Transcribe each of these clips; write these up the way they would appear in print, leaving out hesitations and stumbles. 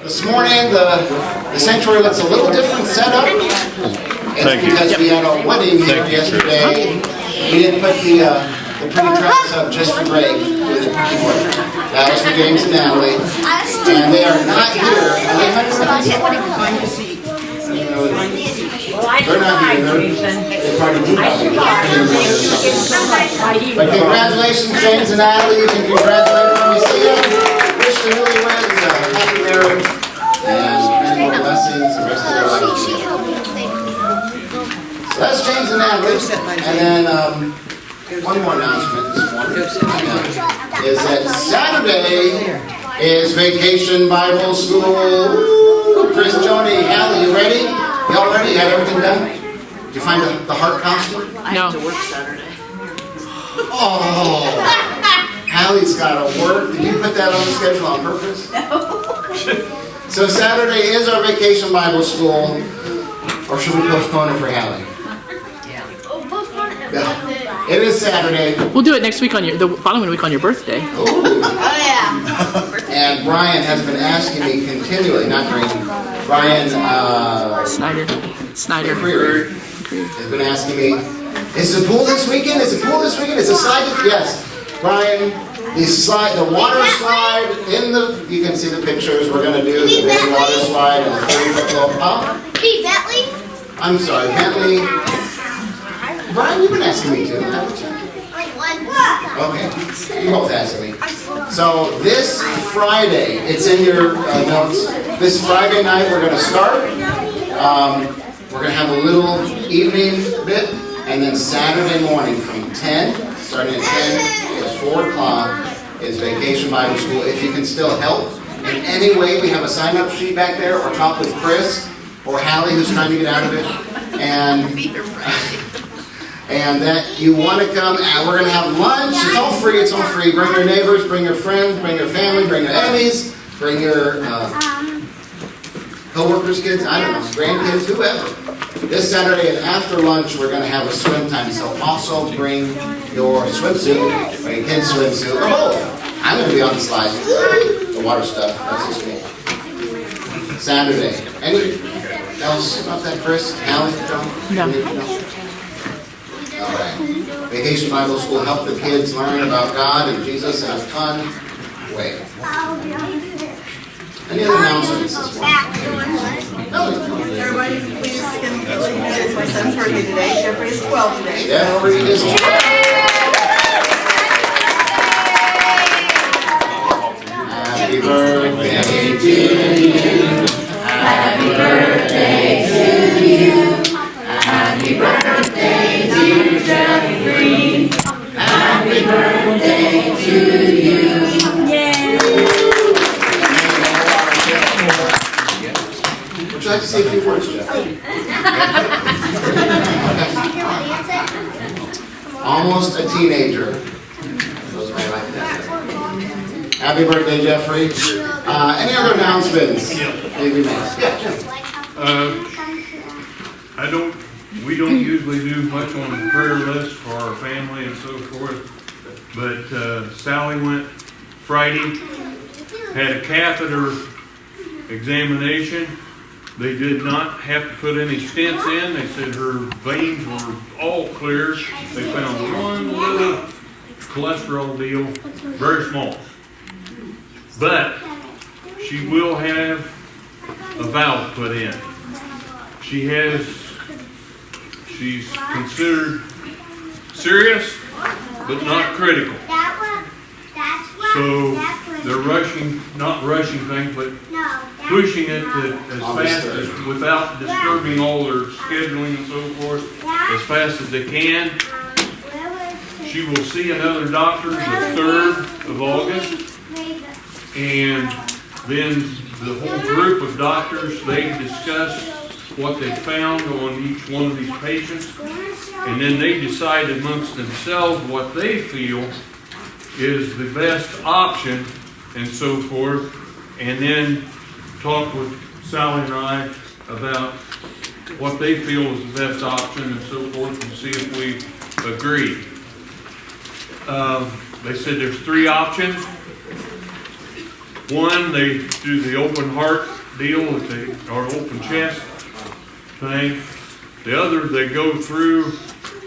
This morning, the sanctuary looks a little different setup. It's because we had a wedding here yesterday. We didn't put the pretty trucks up just for Greg. That was for James and Natalie. And they are not here. They're not here. They're probably too happy. But congratulations, James and Natalie. You can congratulate them when you see them. Wish the newlyweds a happy marriage and many more blessings the rest of their life. So that's James and Natalie. And then one more announcement this morning is that Saturday is Vacation Bible School. Chris, Joni, Hallie, you ready? Y'all ready? You got everything done? Did you find the heart costume? I have to work Saturday. Oh, Hallie's got to work. Did you put that on the schedule on purpose? No. So Saturday is our Vacation Bible School, or should we postpone it for Hallie? Yeah. It is Saturday. We'll do it next week the following week on your birthday. Oh yeah. And Brian has been asking me continually, not Brian, Snyder. Creer has been asking me, is the pool this weekend? Is the pool this weekend? Is the slide? Yes. Brian, the water slide you can see the pictures. We're going to do the big water slide and the 30-foot low pump. Bentley? I'm sorry, Bentley. Brian, you've been asking me too, haven't you? Okay, you both asked me. So this Friday, it's in your notes. This Friday night we're going to start. We're going to have a little evening bit, and then Saturday morning from 10, starting at 10, it's 4 o'clock, is Vacation Bible School. If you can still help in any way, we have a sign-up sheet back there, or talk with Chris or Hallie, who's trying to get out of it, and that you want to come, and we're going to have lunch. It's all free. It's all free. Bring your neighbors, bring your friends, bring your family, bring your enemies, bring your co-workers' kids, I don't know, grandkids, whoever. This Saturday and after lunch, we're going to have a swim time. So also bring your swimsuit, or your kid's swimsuit, or both. I'm going to be on the slide, the water stuff. That's just me. Saturday. Anything else about that, Chris? Hallie? No. All right. Vacation Bible School, help the kids learn about God and Jesus in a fun way. Any other announcements this morning? No. Everybody, please can it's my son's birthday today. Jeffrey is 12 today. Jeffrey is 12. Happy birthday to you. Happy birthday to you. Happy birthday, dear Jeffrey. Happy birthday to you. Would you like to say a few words, Jeff? Almost a teenager. Those are my life. Happy birthday, Jeffrey. Any other announcements? Yeah, Jim. We don't usually do much on the prayer list for our family and so forth, but Sally went Friday, had a catheter examination. They did not have to put any stents in. They said her veins were all clear. They found one little cholesterol deal, very small. But she will have a valve put in. She's considered serious, but not critical. So they're not rushing things, but pushing it as fast as, without disturbing all their scheduling and so forth, as fast as they can. She will see another doctor the 3rd of August, and then the whole group of doctors, they discuss what they found on each one of these patients, and then they decide amongst themselves what they feel is the best option and so forth, and then talk with Sally and I about what they feel is the best option and so forth, and see if we agree. They said there's 3 options. One, they do the open heart deal, or open chest thing. The other, they go through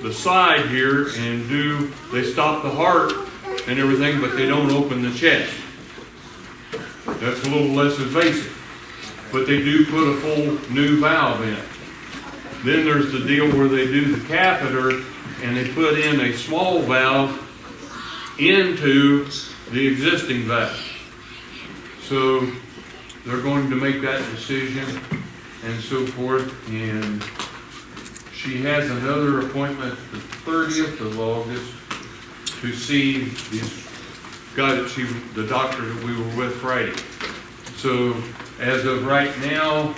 the side here and they stop the heart and everything, but they don't open the chest. That's a little less invasive. But they do put a full new valve in it. Then there's the deal where they do the catheter and they put in a small valve into the existing valve. So they're going to make that decision and so forth. And she has another appointment the 30th of August to see this guy the doctor that we were with Friday. So as of right now,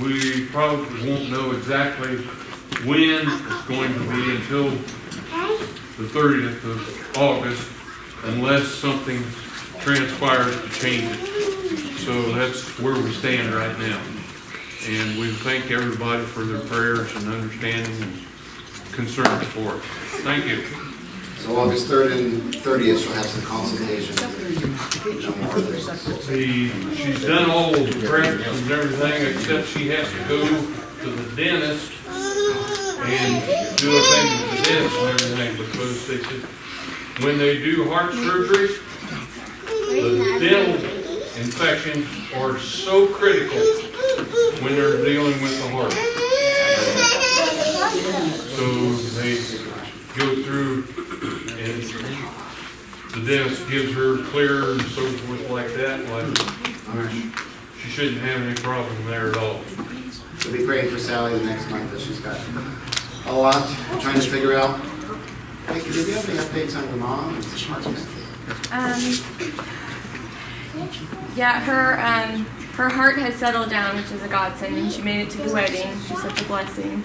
we probably won't know exactly when it's going to be until the 30th of August, unless something transpires to change it. So that's where we stand right now. And we thank everybody for their prayers and understanding and concern for us. Thank you. So August 3rd and 30th, she'll have some consultation. No more of this. She's done all the preps and everything, except she has to go to the dentist and do a thing with the dentist and everything, because they said when they do heart surgery, the dental infections are so critical when they're dealing with the heart. So they go through and the dentist gives her clear and so forth like that, which she shouldn't have any problem there at all. We'll be praying for Sally the next month, that she's got a lot trying to figure out. Hey, do you have any updates on your mom? Yeah, her heart has settled down, which is a godsend, and she made it to the wedding. She's such a blessing.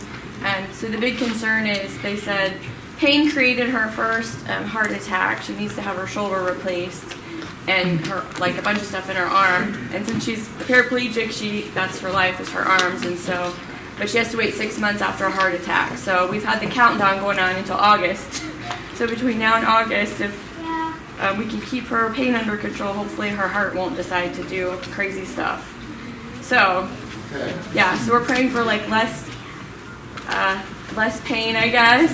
So the big concern is, they said, pain created her first heart attack. She needs to have her shoulder replaced and her, like, a bunch of stuff in her arm. And since she's paraplegic, that's her life is her arms. And so, but she has to wait 6 months after a heart attack. So we've had the countdown going on until August. So between now and August, if we can keep her pain under control, hopefully her heart won't decide to do crazy stuff. So, yeah, so we're praying for like less pain, I guess.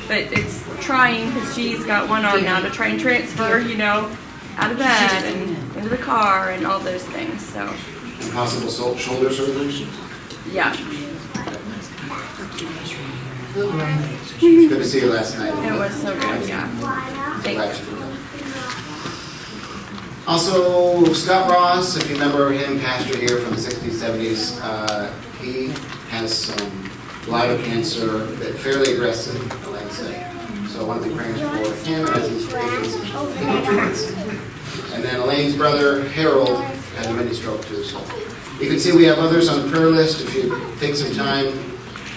But it's trying, because she's got one arm now, to try and transfer, out of bed and into the car and all those things. So. Possible shoulder surgery? Yeah. Good to see you last night. It was so good, yeah. Thank you. Also, Scott Ross, if you remember him, pastor here from the 60s, 70s, he has some bladder cancer, fairly aggressive, I'd say. So I want to be praying for him as he's taking some treatments. And then Elaine's brother, Harold, had a mini stroke too. So you can see we have others on the prayer list. If you take some time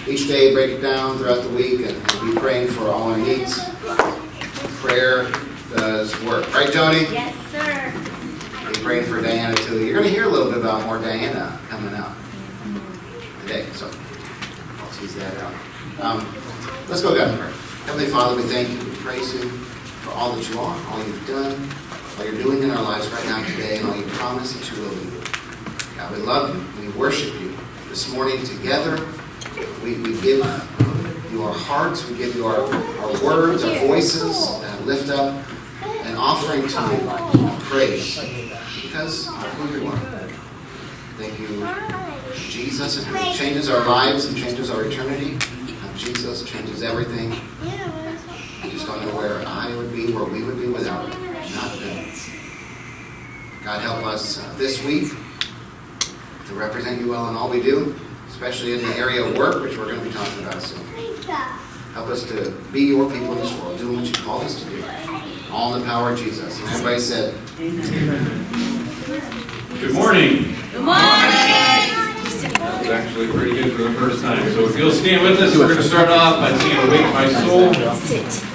each day, break it down throughout the week, and be praying for all our needs. Prayer does work. Right, Tony? Yes, sir. Be praying for Diana too. You're going to hear a little bit about more Diana coming up today. So I'll tease that out. Let's go down in prayer. Heavenly Father, we thank you, we praise you for all that you are, all you've done, all you're doing in our lives right now today, and all you promise that you will do. God, we love you. We worship you. This morning together, we give you our hearts, we give you our words, our voices, and lift up an offering to you of praise because of who you are. Thank you, Jesus, and it changes our lives and changes our eternity. Jesus changes everything. I just don't know where I would be, where we would be without it. Not them. God, help us this week to represent you well in all we do, especially in the area of work, which we're going to be talking about soon. Help us to be your people in this world, doing what you called us to do. All in the power of Jesus. And everybody said, Amen. Good morning. Good morning. That was actually pretty good for the first time. So if you'll stand with us, we're going to start off by singing Awake My Soul. Sit.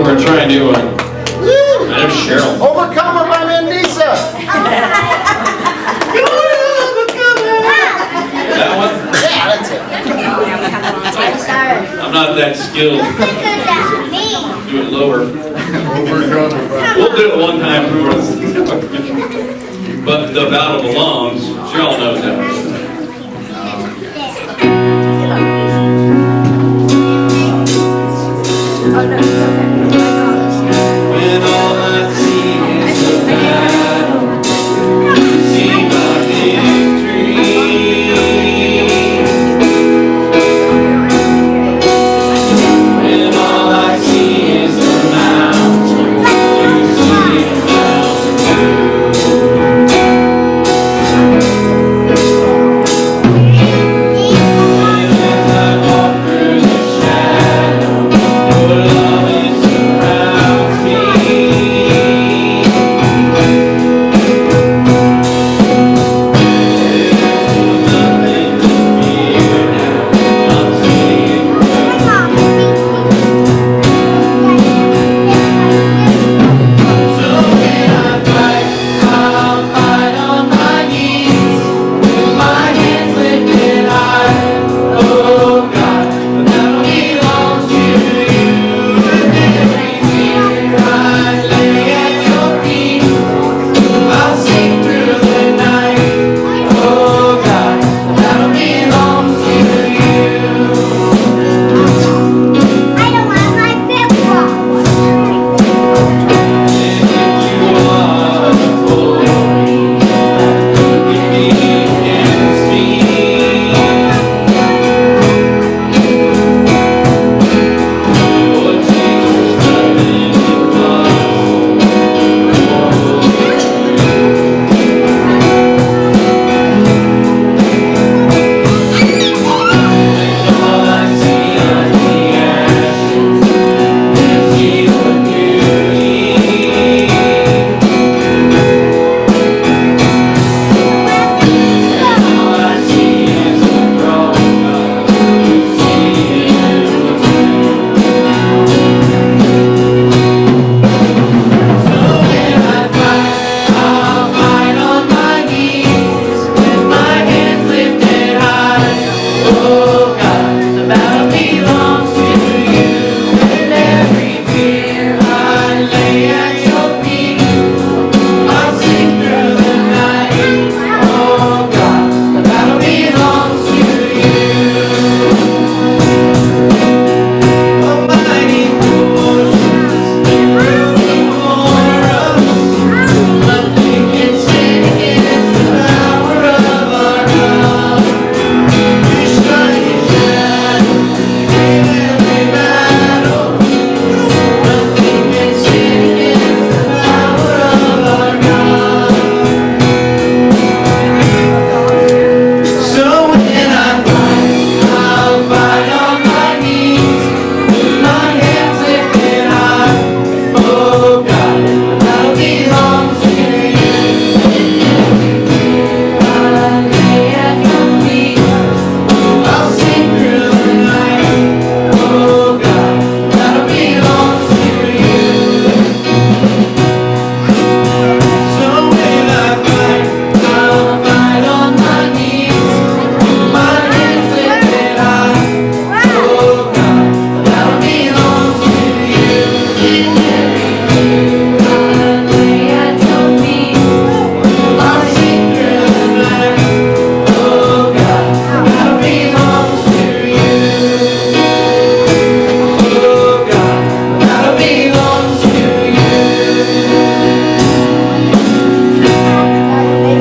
we're gonna try a new one. My name's Cheryl. Overcomer by Mandisa. That one? Yeah, that's it. I'm not that skilled. Do it lower. We'll do it one time for us. But the Battle Belongs, y'all know that. When all I see is the battle, see my victory. When all I see is the mountain, you see a mountain too. When I walk through the shadow, your love it surrounds me. There's nothing to fear now. I'm seeing so when I fight, I'll fight on my knees with my hands lifted high. Oh God, the battle belongs to you. With every fear I lay at your feet, I'll sing through the night. Oh God, the battle belongs to you.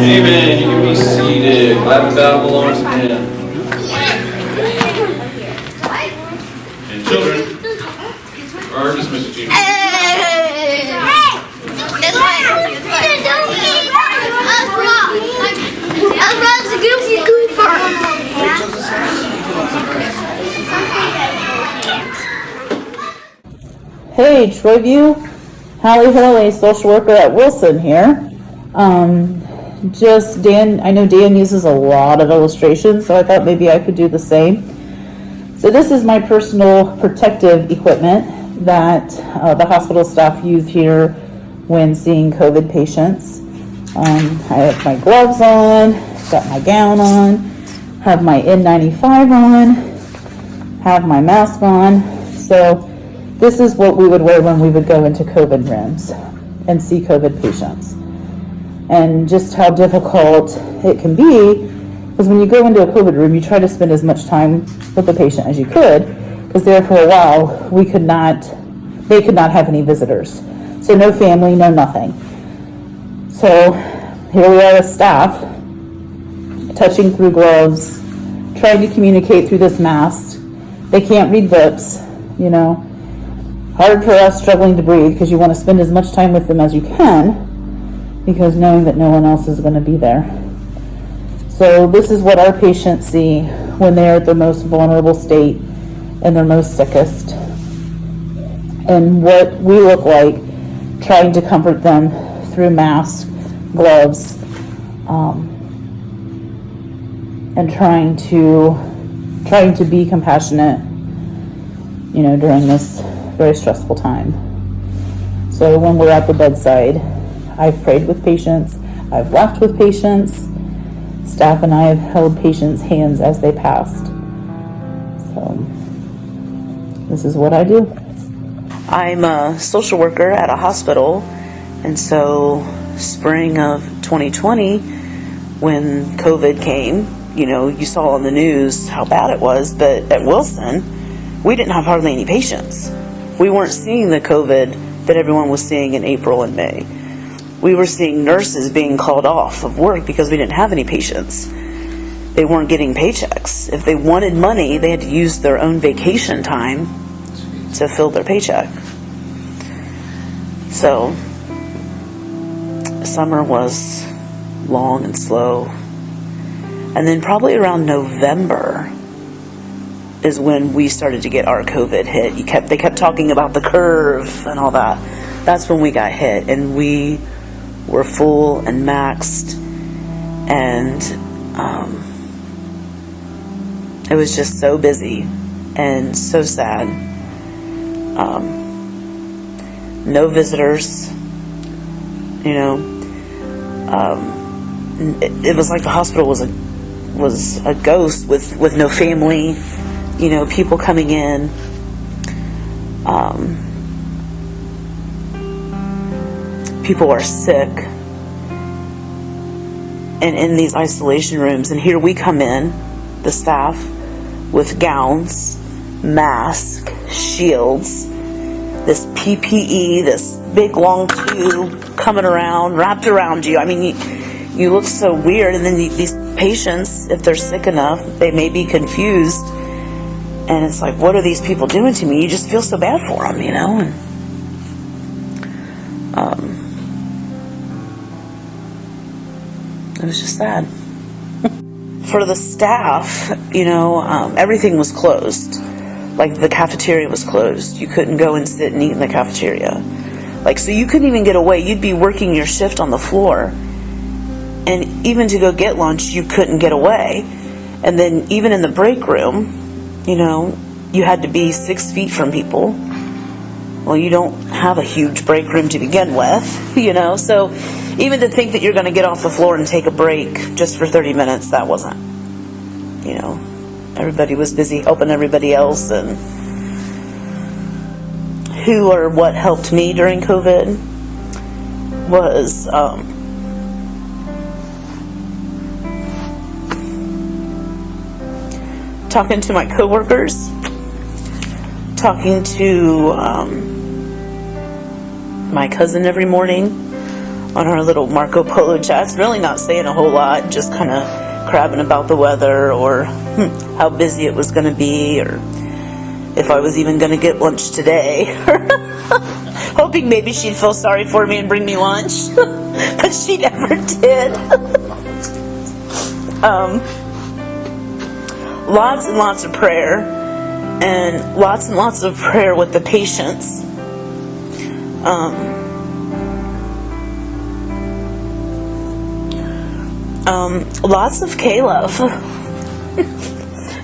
Amen. You can be seated. Glad the battle belongs to Him. And children are dismissed, Chief. Hey, Troyview, Hallie Hurley, social worker at Wilson here. Just Dan, I know Dan uses a lot of illustrations, so I thought maybe I could do the same. So this is my personal protective equipment. that the hospital staff use here when seeing COVID patients. I have my gloves on, got my gown on, have my N95 on, have my mask on. So this is what we would wear when we would go into COVID rooms and see COVID patients. And just how difficult it can be, because when you go into a COVID room, you try to spend as much time with the patient as you could, because there for a while, they could not have any visitors. So no family, no nothing. So here we are as staff, touching through gloves, trying to communicate through this mask. They can't read books, you know. Hard for us struggling to breathe, because you want to spend as much time with them as you can, because knowing that no one else is going to be there. So this is what our patients see when they're at their most vulnerable state and their most sickest, and what we look like trying to comfort them through masks, gloves, and trying to be compassionate, you know, during this very stressful time. So when we're at the bedside, I've prayed with patients, I've laughed with patients, staff and I have held patients' hands as they passed. So this is what I do. I'm a social worker at a hospital, and so spring of 2020, when COVID came, you know, you saw on the news how bad it was, but at Wilson, we didn't have hardly any patients. We weren't seeing the COVID that everyone was seeing in April and May. We were seeing nurses being called off of work because we didn't have any patients. They weren't getting paychecks. If they wanted money, they had to use their own vacation time to fill their paycheck. So summer was long and slow. And then probably around November is when we started to get our COVID hit. They kept talking about the curve and all that. That's when we got hit, and we were full and maxed, and it was just so busy and so sad. No visitors, you know. It was like the hospital was a ghost with no family, you know, people coming in. People are sick and in these isolation rooms, and here we come in, the staff, with gowns, masks, shields, this PPE, this big long tube coming around, wrapped around you. I mean, you look so weird, and then these patients, if they're sick enough, they may be confused, and it's like, what are these people doing to me? You just feel so bad for them, you know. And it was just sad. For the staff, you know, everything was closed. Like, the cafeteria was closed. You couldn't go and sit and eat in the cafeteria. Like, so you couldn't even get away. You'd be working your shift on the floor, and even to go get lunch, you couldn't get away. And then even in the break room, you know, you had to be 6 feet from people. Well, you don't have a huge break room to begin with, you know, so even to think that you're going to get off the floor and take a break just for 30 minutes, that wasn't, you know, everybody was busy helping everybody else. And who or what helped me during COVID was talking to my coworkers, talking to my cousin every morning on our little Marco Polo chats, really not saying a whole lot, just kind of crabbing about the weather, or how busy it was going to be, or if I was even going to get lunch today. Hoping maybe she'd feel sorry for me and bring me lunch, but she never did. Lots and lots of prayer, and lots of prayer with the patients. Lots of K-Love.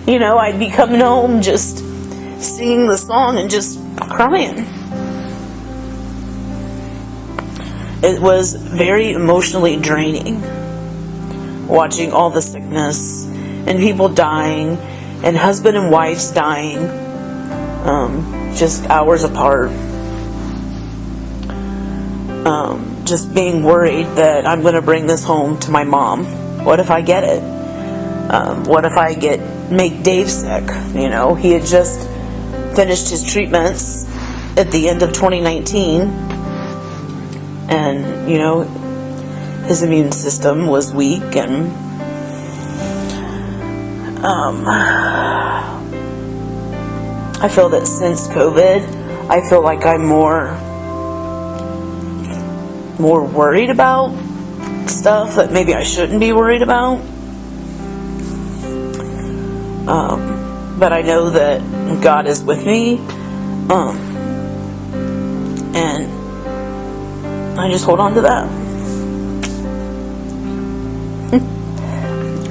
You know, I'd be coming home just singing the song and just crying. It was very emotionally draining, watching all the sickness and people dying and husband and wives dying, just hours apart. Just being worried that I'm going to bring this home to my mom. What if I get it? What if I make Dave sick? You know, he had just finished his treatments at the end of 2019, and you know, his immune system was weak, and I feel that since COVID, I feel like I'm more worried about stuff that maybe I shouldn't be worried about. But I know that God is with me, and I just hold on to that.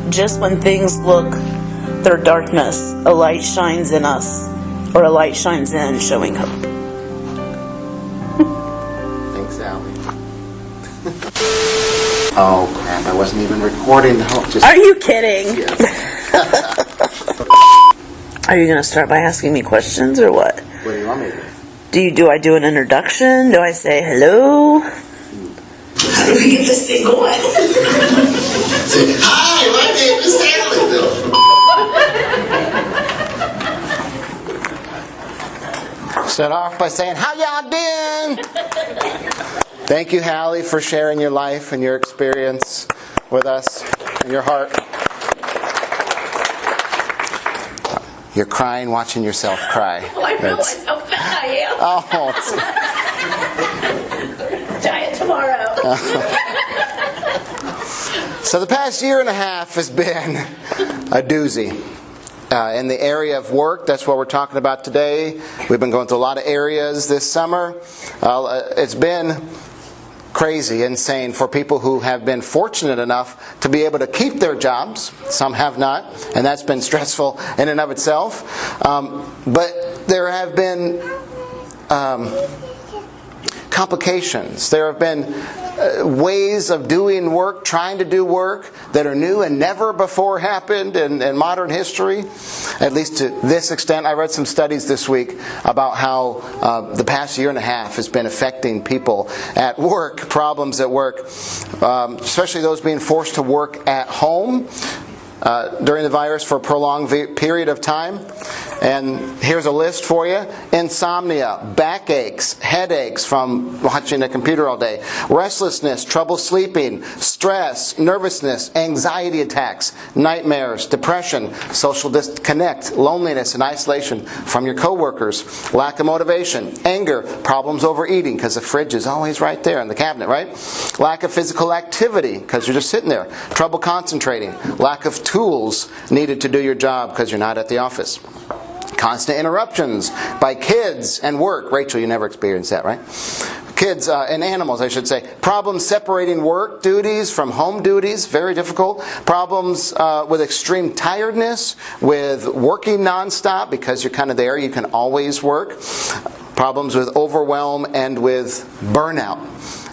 Just when things look their darkness, a light shines in us, or a light shines in, showing hope. Thanks, Allie. Oh crap! I wasn't even recording. Are you kidding? Yes. Are you going to start by asking me questions or what? What do you want me to do? Do I do an introduction? Do I say hello? How do we get this thing going? Say, hi, my name is Hallie. Start off by saying, how y'all doing? Thank you, Hallie, for sharing your life and your experience with us and your heart. You're crying watching yourself cry. Oh, I realize how fat I am. Oh, Diet tomorrow. So the past year and a half has been a doozy. In the area of work, that's what we're talking about today. We've been going through a lot of areas this summer. It's been crazy, insane for people who have been fortunate enough to be able to keep their jobs. Some have not, and that's been stressful in and of itself. But there have been complications. There have been ways of doing work, trying to do work that are new and never before happened in modern history, at least to this extent. I read some studies this week about how the past year and a half has been affecting people at work, problems at work, especially those being forced to work at home during the virus for a prolonged period of time. And here's a list for you. Insomnia, backaches, headaches from watching a computer all day, restlessness, trouble sleeping, stress, nervousness, anxiety attacks, nightmares, depression, social disconnect, loneliness and isolation from your coworkers, lack of motivation, anger, problems overeating because the fridge is always right there in the cabinet, right? Lack of physical activity because you're just sitting there, trouble concentrating, lack of tools needed to do your job because you're not at the office. Constant interruptions by kids and work. Rachel, you never experienced that, right? Kids and animals, I should say. Problems separating work duties from home duties, very difficult. Problems with extreme tiredness, with working nonstop because you're kind of there, you can always work. Problems with overwhelm and with burnout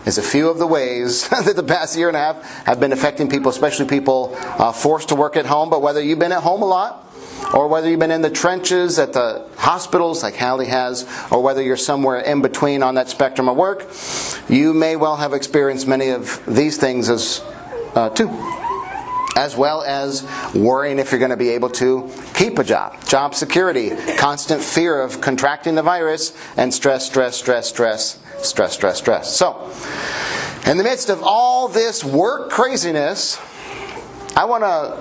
is a few of the ways that the past year and a half have been affecting people, especially people forced to work at home. But whether you've been at home a lot, or whether you've been in the trenches at the hospitals like Hallie has, or whether you're somewhere in between on that spectrum of work, you may well have experienced many of these things too. As well as worrying if you're going to be able to keep a job. Job security, constant fear of contracting the virus, and stress. So, in the midst of all this work craziness, I want to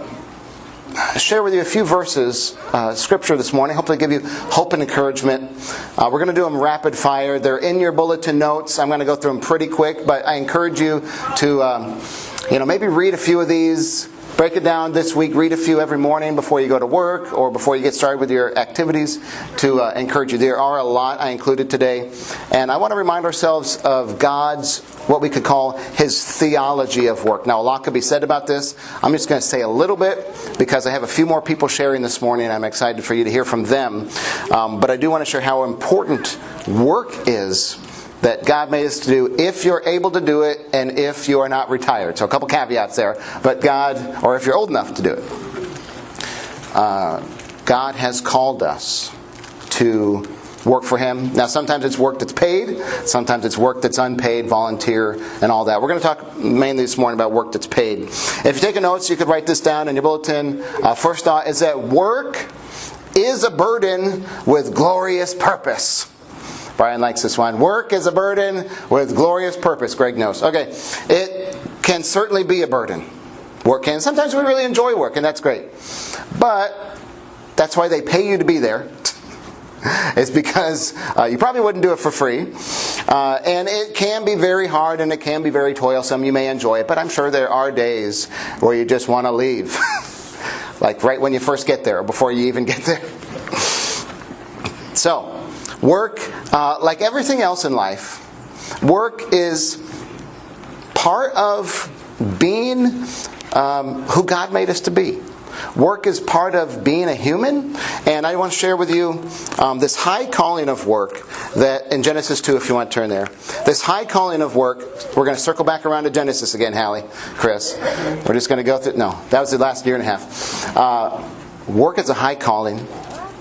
share with you a few verses, scripture this morning, hopefully give you hope and encouragement. We're going to do them rapid fire. They're in your bulletin notes. I'm going to go through them pretty quick, but I encourage you to maybe read a few of these, break it down this week, read a few every morning before you go to work or before you get started with your activities to encourage you. There are a lot I included today, and I want to remind ourselves of God's what we could call his theology of work. Now, a lot could be said about this. I'm just going to say a little bit because I have a few more people sharing this morning, and I'm excited for you to hear from them. But I do want to share how important work is that God made us to do if you're able to do it and if you are not retired. So a couple caveats there. But God, or if you're old enough to do it. God has called us to work for him. Now, sometimes it's work that's paid. Sometimes it's work that's unpaid, volunteer, and all that. We're going to talk mainly this morning about work that's paid. If you take a notes, you could write this down in your bulletin. First thought is that work is a burden with glorious purpose. Brian likes this one. Work is a burden with glorious purpose. Greg knows. Okay. It can certainly be a burden. Work can. Sometimes we really enjoy work, and that's great. But that's why they pay you to be there. It's because you probably wouldn't do it for free. And it can be very hard and it can be very toilsome. You may enjoy it, but I'm sure there are days where you just want to leave. Like right when you first get there or before you even get there. So, work, like everything else in life, work is part of being who God made us to be. Work is part of being a human, and I want to share with you this high calling of work that in Genesis 2, if you want to turn there. This high calling of work, we're going to circle back around to Genesis again, Hallie, Chris. We're just going to go through, no, that was the last year and a half. Work is a high calling.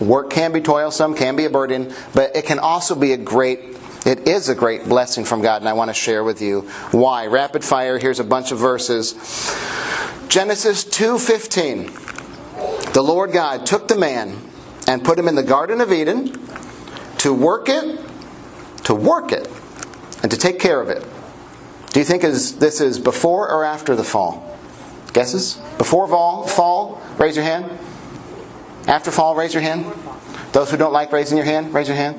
Work can be toilsome, can be a burden, but it can also be it is a great blessing from God, and I want to share with you why. Rapid fire, here's a bunch of verses. Genesis 2:15. The Lord God took the man and put him in the Garden of Eden to work it, and to take care of it. Do you think this is before or after the fall? Guesses? Before fall, raise your hand. After fall, raise your hand. Those who don't like raising your hand, raise your hand.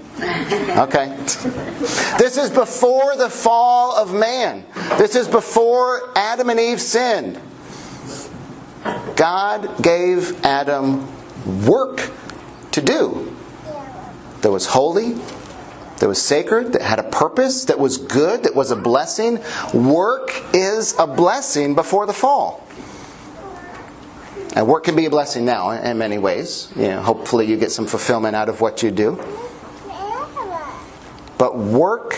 Okay. This is before the fall of man. This is before Adam and Eve sinned. God gave Adam work to do that was holy, that was sacred, that had a purpose, that was good, that was a blessing. Work is a blessing before the fall. And work can be a blessing now in many ways. Hopefully you get some fulfillment out of what you do. But work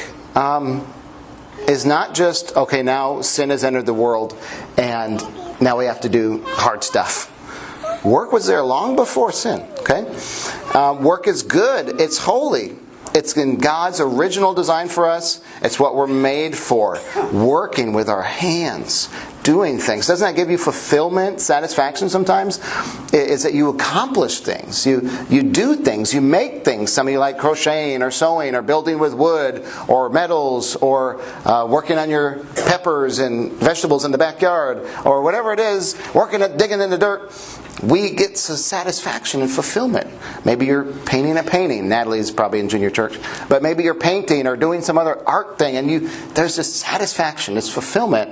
is not just, okay, now sin has entered the world and now we have to do hard stuff. Work was there long before sin. Okay, work is good. It's holy. It's in God's original design for us. It's what we're made for. Working with our hands, doing things. Doesn't that give you fulfillment, satisfaction sometimes? Is that you accomplish things. You do things. You make things. Some of you like crocheting or sewing or building with wood or metals or working on your peppers and vegetables in the backyard or whatever it is, digging in the dirt. We get some satisfaction and fulfillment. Maybe you're painting a painting. Natalie's probably in junior church. But maybe you're painting or doing some other art thing. And there's this satisfaction, this fulfillment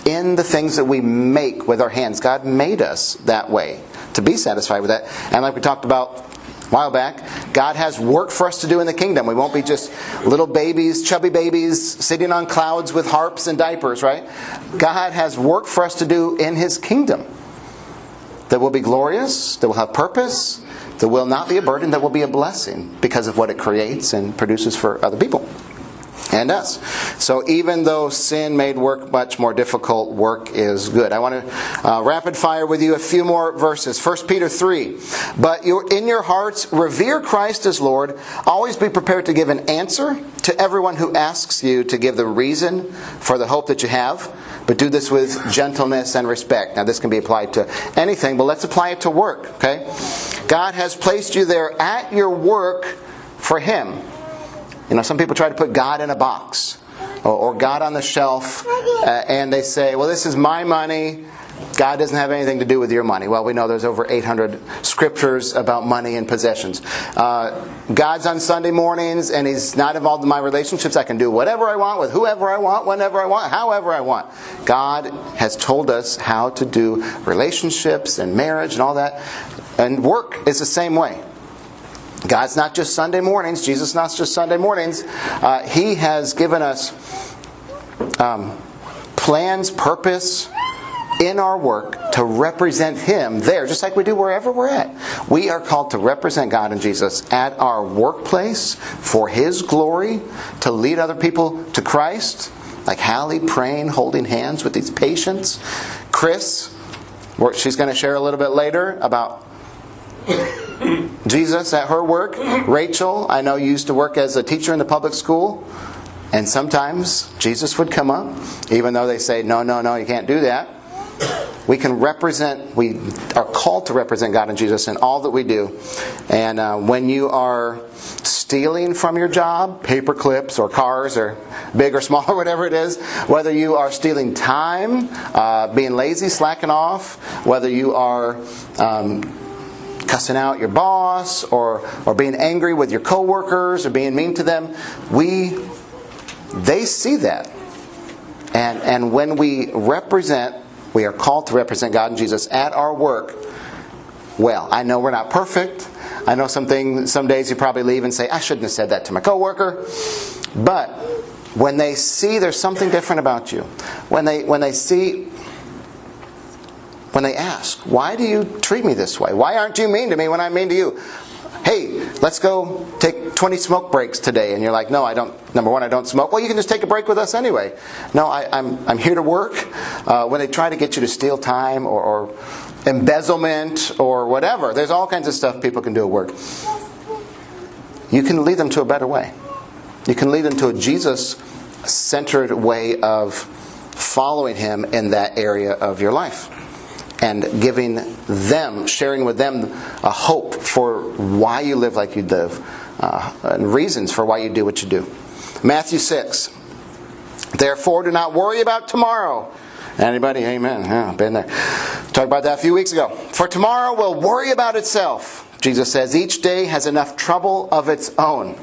in the things that we make with our hands. God made us that way, to be satisfied with that. And like we talked about a while back, God has work for us to do in the kingdom. We won't be just little babies, chubby babies, sitting on clouds with harps and diapers, right? God has work for us to do in His kingdom that will be glorious, that will have purpose, that will not be a burden, that will be a blessing because of what it creates and produces for other people and us. So even though sin made work much more difficult, work is good. I want to rapid fire with you a few more verses. 1 Peter 3. But in your hearts revere Christ as Lord. Always be prepared to give an answer to everyone who asks you to give the reason for the hope that you have. But do this with gentleness and respect. Now this can be applied to anything, but let's apply it to work. Okay? God has placed you there at your work for Him. Some people try to put God in a box or God on the shelf and they say, well, this is my money. God doesn't have anything to do with your money. Well, we know there's over 800 scriptures about money and possessions. God's on Sunday mornings and He's not involved in my relationships. I can do whatever I want with whoever I want, whenever I want, however I want. God has told us how to do relationships and marriage and all that. And work is the same way. God's not just Sunday mornings. Jesus is not just Sunday mornings. He has given us plans, purpose in our work to represent Him there, just like we do wherever we're at. We are called to represent God and Jesus at our workplace for His glory, to lead other people to Christ, like Hallie praying, holding hands with these patients. Chris, she's going to share a little bit later about Jesus at her work. Rachel, I know, used to work as a teacher in the public school. And sometimes Jesus would come up, even though they say, no, you can't do that. We are called to represent God and Jesus in all that we do. And when you are stealing from your job, paper clips or cars or big or small or whatever it is, whether you are stealing time, being lazy, slacking off, whether you are cussing out your boss or being angry with your coworkers or being mean to them, they see that. And when we are called to represent God and Jesus at our work. Well, I know we're not perfect. I know some days you probably leave and say, I shouldn't have said that to my coworker. But when they see there's something different about you, when they ask, why do you treat me this way? Why aren't you mean to me when I'm mean to you? Hey, let's go take 20 smoke breaks today. And you're like, no, I don't. Number one, I don't smoke. Well, you can just take a break with us anyway. No, I'm here to work. When they try to get you to steal time or embezzlement or whatever, there's all kinds of stuff people can do at work. You can lead them to a better way. You can lead them to a Jesus-centered way of following Him in that area of your life. And sharing with them a hope for why you live like you live, and reasons for why you do what you do. Matthew 6. Therefore, do not worry about tomorrow. Anybody? Amen. Yeah, been there. Talked about that a few weeks ago. For tomorrow will worry about itself. Jesus says each day has enough trouble of its own.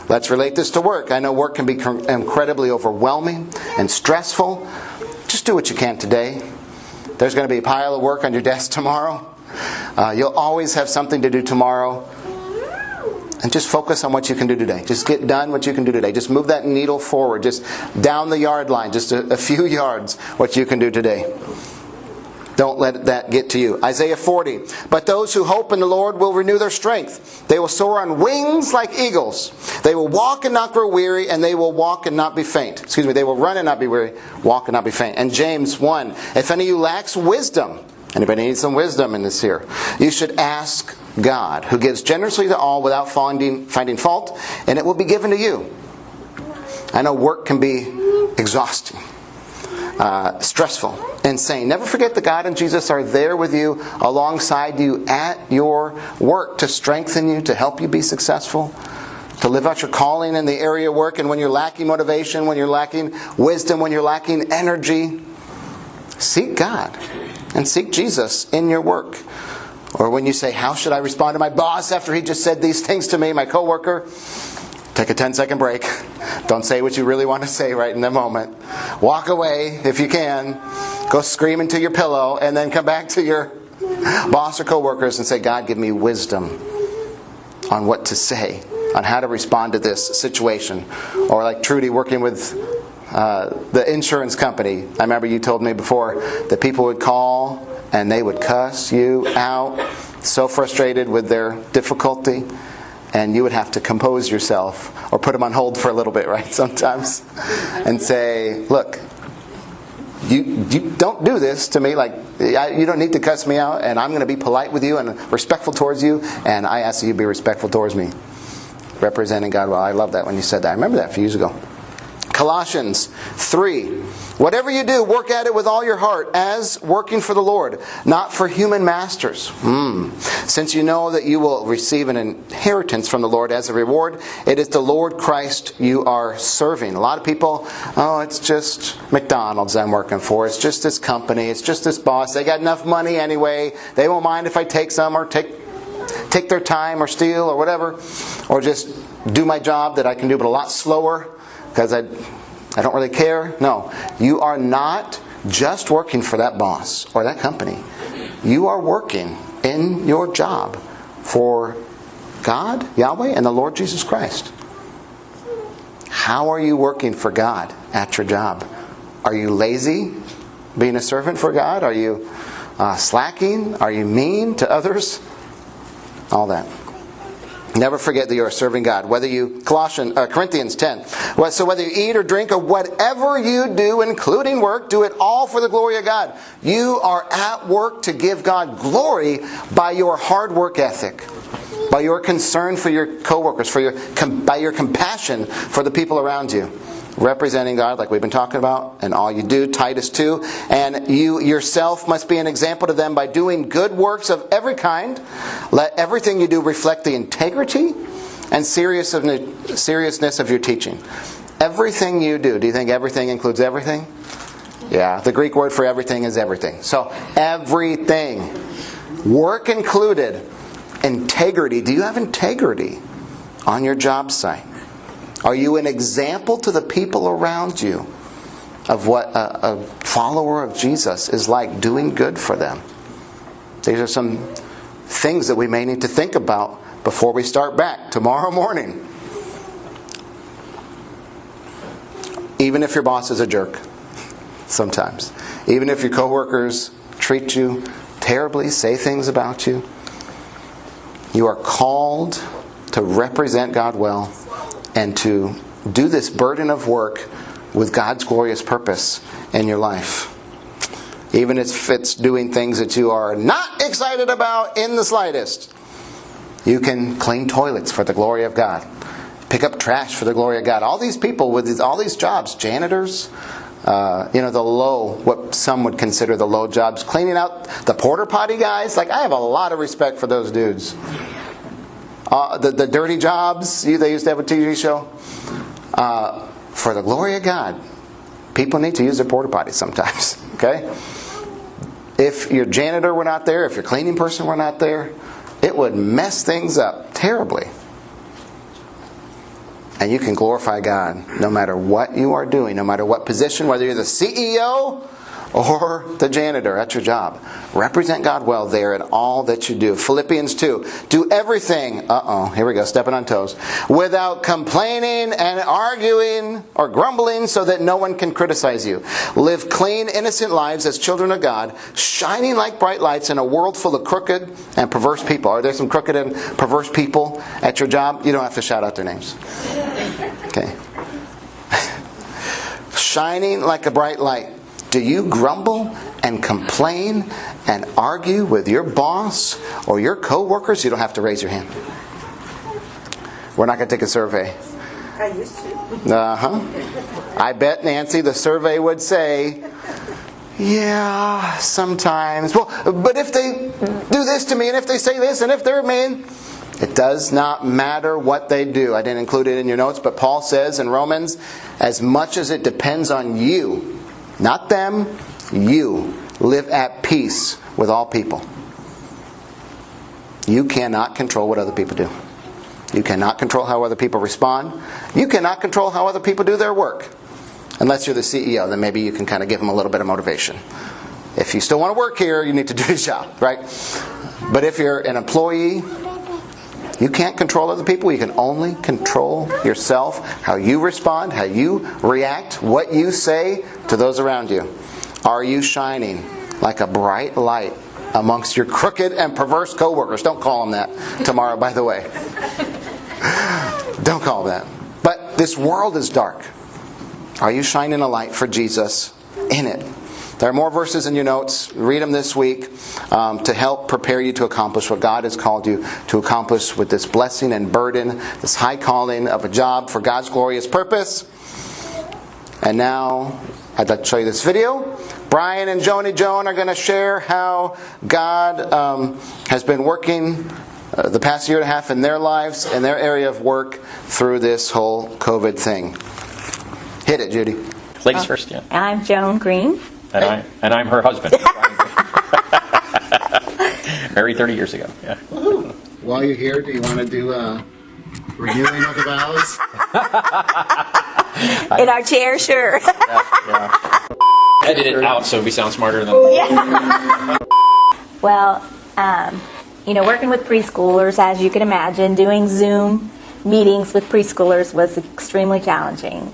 Let's relate this to work. I know work can be incredibly overwhelming and stressful. Just do what you can today. There's going to be a pile of work on your desk tomorrow. You'll always have something to do tomorrow. And just focus on what you can do today. Just get done what you can do today. Just move that needle forward. Just down the yard line. Just a few yards what you can do today. Don't let that get to you. Isaiah 40. But those who hope in the Lord will renew their strength. They will soar on wings like eagles. They will walk and not grow weary, and they will walk and not be faint. They will run and not be weary, walk and not be faint. And James 1. If any of you lacks wisdom, anybody needs some wisdom in this here, you should ask God, who gives generously to all without finding fault, and it will be given to you. I know work can be exhausting. Stressful, insane. Never forget that God and Jesus are there with you, alongside you at your work to strengthen you, to help you be successful, to live out your calling in the area of work. And when you're lacking motivation, when you're lacking wisdom, when you're lacking energy, seek God and seek Jesus in your work. Or when you say, how should I respond to my boss after he just said these things to me, my coworker? Take a 10-second break. Don't say what you really want to say right in the moment. Walk away if you can. Go scream into your pillow and then come back to your boss or coworkers and say, God, give me wisdom on what to say, on how to respond to this situation. Or like Trudy working with the insurance company. I remember you told me before that people would call and they would cuss you out, so frustrated with their difficulty. And you would have to compose yourself or put them on hold for a little bit, right, sometimes. And say, look, you don't do this to me. Like, you don't need to cuss me out. And I'm going to be polite with you and respectful towards you. And I ask that you be respectful towards me. Representing God well. I love that when you said that. I remember that a few years ago. Colossians 3. Whatever you do, work at it with all your heart, as working for the Lord, not for human masters. Since you know that you will receive an inheritance from the Lord as a reward, it is the Lord Christ you are serving. A lot of people, it's just McDonald's I'm working for. It's just this company. It's just this boss. They got enough money anyway. They won't mind if I take some or take their time or steal or whatever. Or just do my job that I can do but a lot slower because I don't really care. No, you are not just working for that boss or that company. You are working in your job for God, Yahweh, and the Lord Jesus Christ. How are you working for God at your job? Are you lazy being a servant for God? Are you slacking? Are you mean to others? All that. Never forget that you are serving God. Whether you, Corinthians 10. So whether you eat or drink or whatever you do, including work, do it all for the glory of God. You are at work to give God glory by your hard work ethic, by your concern for your coworkers, by your compassion for the people around you. Representing God, like we've been talking about, and all you do, Titus 2. And you yourself must be an example to them by doing good works of every kind. Let everything you do reflect the integrity and seriousness of your teaching. Everything you do. Do you think everything includes everything? Yeah, the Greek word for everything is everything. So, everything. Work included. Integrity. Do you have integrity on your job site? Are you an example to the people around you of what a follower of Jesus is like, doing good for them? These are some things that we may need to think about before we start back tomorrow morning. Even if your boss is a jerk, sometimes. Even if your coworkers treat you terribly, say things about you, you are called to represent God well and to do this burden of work with God's glorious purpose in your life. Even if it's doing things that you are not excited about in the slightest. You can clean toilets for the glory of God. Pick up trash for the glory of God. All these people with all these jobs, janitors, what some would consider the low jobs, cleaning out the porta potty guys. Like, I have a lot of respect for those dudes. The dirty jobs, they used to have a TV show. For the glory of God, people need to use their porta potties sometimes. Okay? If your janitor were not there, if your cleaning person were not there, it would mess things up terribly. And you can glorify God no matter what you are doing, no matter what position, whether you're the CEO or the janitor at your job. Represent God well there in all that you do. Philippians 2. Do everything, here we go, stepping on toes, without complaining and arguing or grumbling, so that no one can criticize you. Live clean, innocent lives as children of God, shining like bright lights in a world full of crooked and perverse people. Are there some crooked and perverse people at your job? You don't have to shout out their names. Okay. Shining like a bright light. Do you grumble and complain and argue with your boss or your coworkers? You don't have to raise your hand. We're not going to take a survey. I used to. I bet, Nancy, the survey would say, yeah, sometimes. Well, but if they do this to me, and if they say this, and if they're mean, it does not matter what they do. I didn't include it in your notes, but Paul says in Romans, as much as it depends on you, not them, you live at peace with all people. You cannot control what other people do. You cannot control how other people respond. You cannot control how other people do their work. Unless you're the CEO, then maybe you can kind of give them a little bit of motivation. If you still want to work here, you need to do your job, right? But if you're an employee, you can't control other people. You can only control yourself, how you respond, how you react, what you say to those around you. Are you shining like a bright light amongst your crooked and perverse coworkers? Don't call them that tomorrow, by the way. Don't call them that. But this world is dark. Are you shining a light for Jesus in it? There are more verses in your notes. Read them this week to help prepare you to accomplish what God has called you to accomplish with this blessing and burden, this high calling of a job for God's glorious purpose. And now, I'd like to show you this video. Brian and Joni Joan are going to share how God has been working the past year and a half in their lives, in their area of work, through this whole COVID thing. Hit it, Judy. Ladies first, yeah. I'm Joan Green. And I'm her husband. Married 30 years ago. Yeah. Woohoo. While you're here, do you want to do a renewing of the vows? In our chair, sure. Yeah. Edit it out so we sound smarter than. Yeah. Well, working with preschoolers, as you can imagine, doing Zoom meetings with preschoolers was extremely challenging.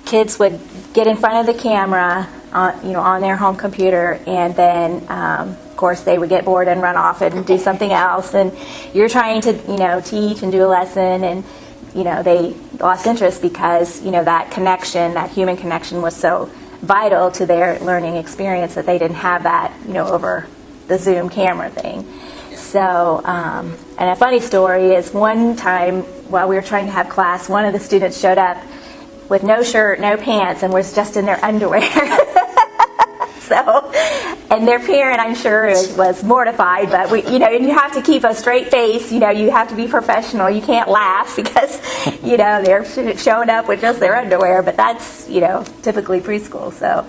Kids would get in front of the camera on their home computer, and then of course they would get bored and run off and do something else, and you're trying to teach and do a lesson, and they lost interest because that connection, that human connection, was so vital to their learning experience that they didn't have that over the Zoom camera thing. So, and a funny story is, one time while we were trying to have class, one of the students showed up with no shirt, no pants, and was just in their underwear. So, and their parent, I'm sure, was mortified, but you have to keep a straight face, you have to be professional, you can't laugh because, they're showing up with just their underwear, but that's, typically preschool. So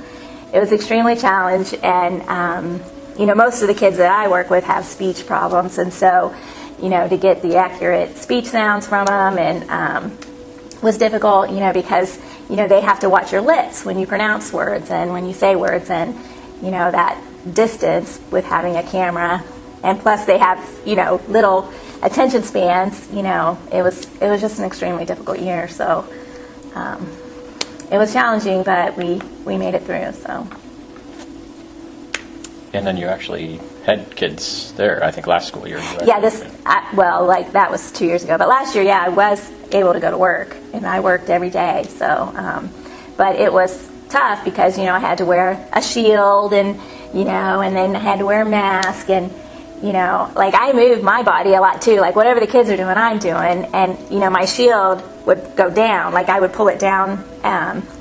it was extremely challenging, and, most of the kids that I work with have speech problems, and so, to get the accurate speech sounds from them and was difficult, because, they have to watch your lips when you pronounce words and when you say words, and, that distance with having a camera, and plus they have, little attention spans, it was just an extremely difficult year. So it was challenging, but we made it through, so. And then you actually had kids there, I think, last school year. Yeah, that was 2 years ago. But last year, I was able to go to work, and I worked every day. So, but it was tough because, I had to wear a shield, and, and then I had to wear a mask, and, I moved my body a lot too. Like, whatever the kids are doing, I'm doing. And, my shield would go down. Like, I would pull it down.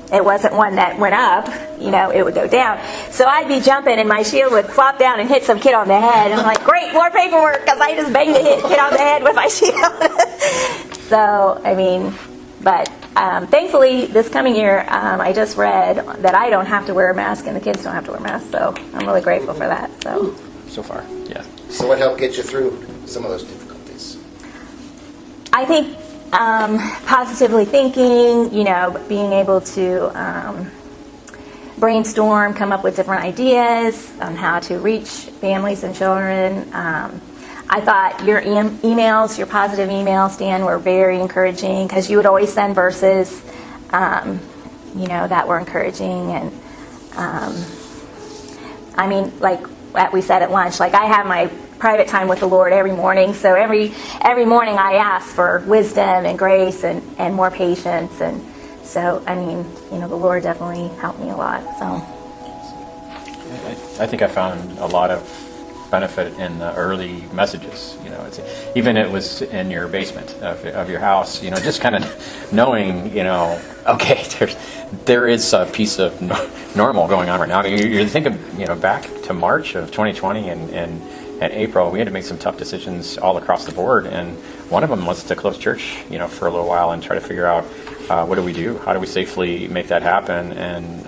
It wasn't one that went up, it would go down. So I'd be jumping and my shield would flop down and hit some kid on the head. And I'm like, great, more paperwork, because I just banged a kid on the head with my shield. So, but thankfully this coming year, I just read that I don't have to wear a mask and the kids don't have to wear masks. So I'm really grateful for that. So far, yeah. So what helped get you through some of those difficulties? I think positively thinking, being able to brainstorm, come up with different ideas on how to reach families and children. I thought your emails, your positive emails, Dan, were very encouraging, because you would always send verses, that were encouraging. And like we said at lunch, like, I have my private time with the Lord every morning. So every morning I ask for wisdom and grace and more patience. And so, the Lord definitely helped me a lot. So I think I found a lot of benefit in the early messages. Even it was in your basement of your house. Just kind of knowing, okay, there is a piece of normal going on right now. You think of back to March of 2020 and April, we had to make some tough decisions all across the board, and one of them was to close church, for a little while and try to figure out what do we do? How do we safely make that happen? And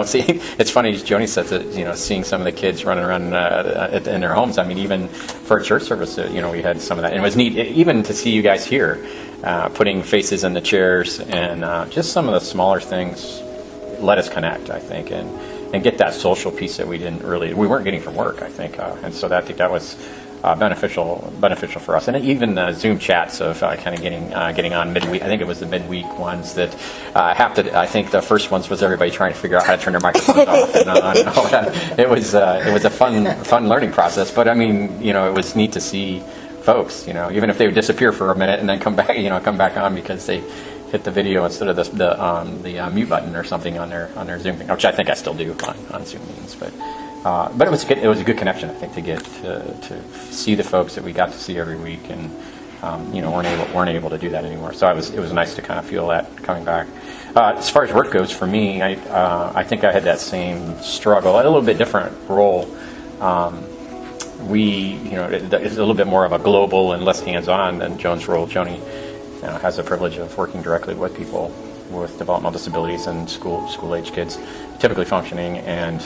see, it's funny. Joni says that seeing some of the kids running around in their homes. Even for a church service, we had some of that, and it was neat even to see you guys here, putting faces in the chairs, and just some of the smaller things let us connect, I think, and get that social piece that we weren't getting from work, I think, and so I think that was beneficial for us. And even the Zoom chats of kind of getting on midweek. I think it was the midweek ones that I think the first ones was everybody trying to figure out how to turn their microphones off and on and all that. It was a fun learning process. But it was neat to see folks. Even if they would disappear for a minute and then come back on because they hit the video instead of the mute button or something on their Zoom thing, which I think I still do on Zoom meetings. But it was good. It was a good connection, I think, to get to see the folks that we got to see every week, and weren't able to do that anymore. So it was nice to kind of feel that coming back. As far as work goes, for me, I think I had that same struggle, a little bit different role. It's a little bit more of a global and less hands-on than Joan's role. Joni has the privilege of working directly with people with developmental disabilities and school-age kids, typically functioning. And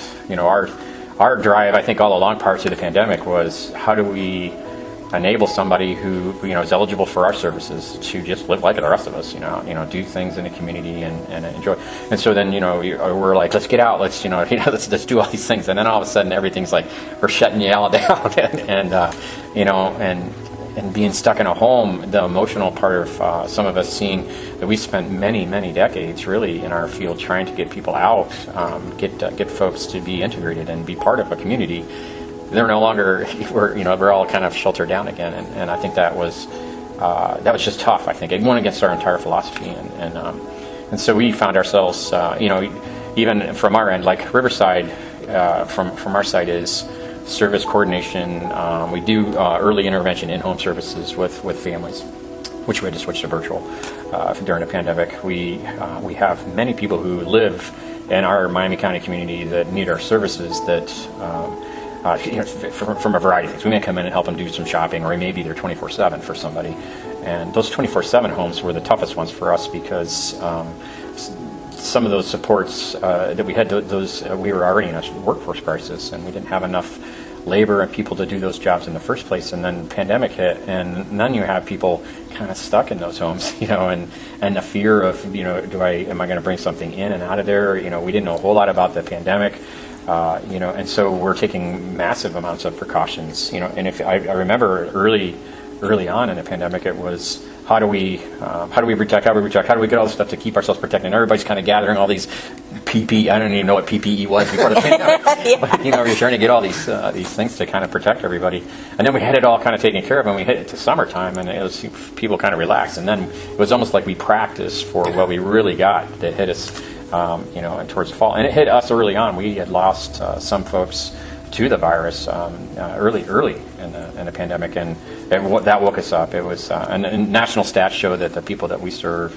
our drive, I think, all along parts of the pandemic was how do we enable somebody who is eligible for our services to just live like the rest of us, do things in the community and enjoy. And so then we're like, let's get out, let's do all these things, and then all of a sudden everything's like we're shutting you all down, and and being stuck in a home, the emotional part of some of us seeing that we spent many, many decades really in our field trying to get people out, get folks to be integrated and be part of a community. They're no longer, we're all kind of sheltered down again, and I think that was just tough. I think it went against our entire philosophy, and so we found ourselves, even from our end, like Riverside, from our side is service coordination. We do early intervention in-home services with families, which we had to switch to virtual during the pandemic. We have many people who live in our Miami County community that need our services that from a variety of things. We may come in and help them do some shopping, or maybe they're 24/7 for somebody. And those 24/7 homes were the toughest ones for us because some of those supports that we had, we were already in a workforce crisis, and we didn't have enough labor and people to do those jobs in the first place. And then the pandemic hit, and then you have people kind of stuck in those homes, and the fear of, am I going to bring something in and out of there? We didn't know a whole lot about the pandemic. And so we're taking massive amounts of precautions, and if I remember early on in the pandemic, it was how do we protect, how do we get all this stuff to keep ourselves protected, and everybody's kind of gathering all these PPE. I don't even know what PPE was before the pandemic. But, you're trying to get all these things to kind of protect everybody, and then we had it all kind of taken care of, and we hit it to summertime, and it was people kind of relaxed, and then it was almost like we practiced for what we really got that hit us. And towards the fall, and it hit us early on. We had lost some folks to the virus early in the pandemic, and that woke us up. It was, and national stats show that the people that we serve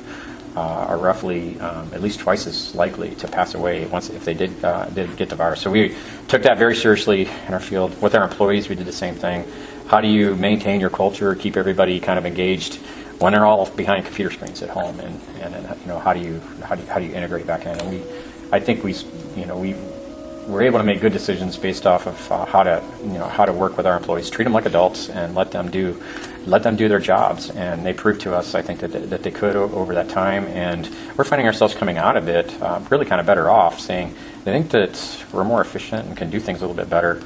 are roughly at least twice as likely to pass away if they did get the virus. So we took that very seriously in our field. With our employees, we did the same thing. How do you maintain your culture, keep everybody kind of engaged when they're all behind computer screens at home, and how do you integrate back in? And I think we were able to make good decisions based off of how to work with our employees, treat them like adults, and let them do their jobs. And they proved to us, I think, that they could over that time. And we're finding ourselves coming out of it really kind of better off, saying I think that we're more efficient and can do things a little bit better.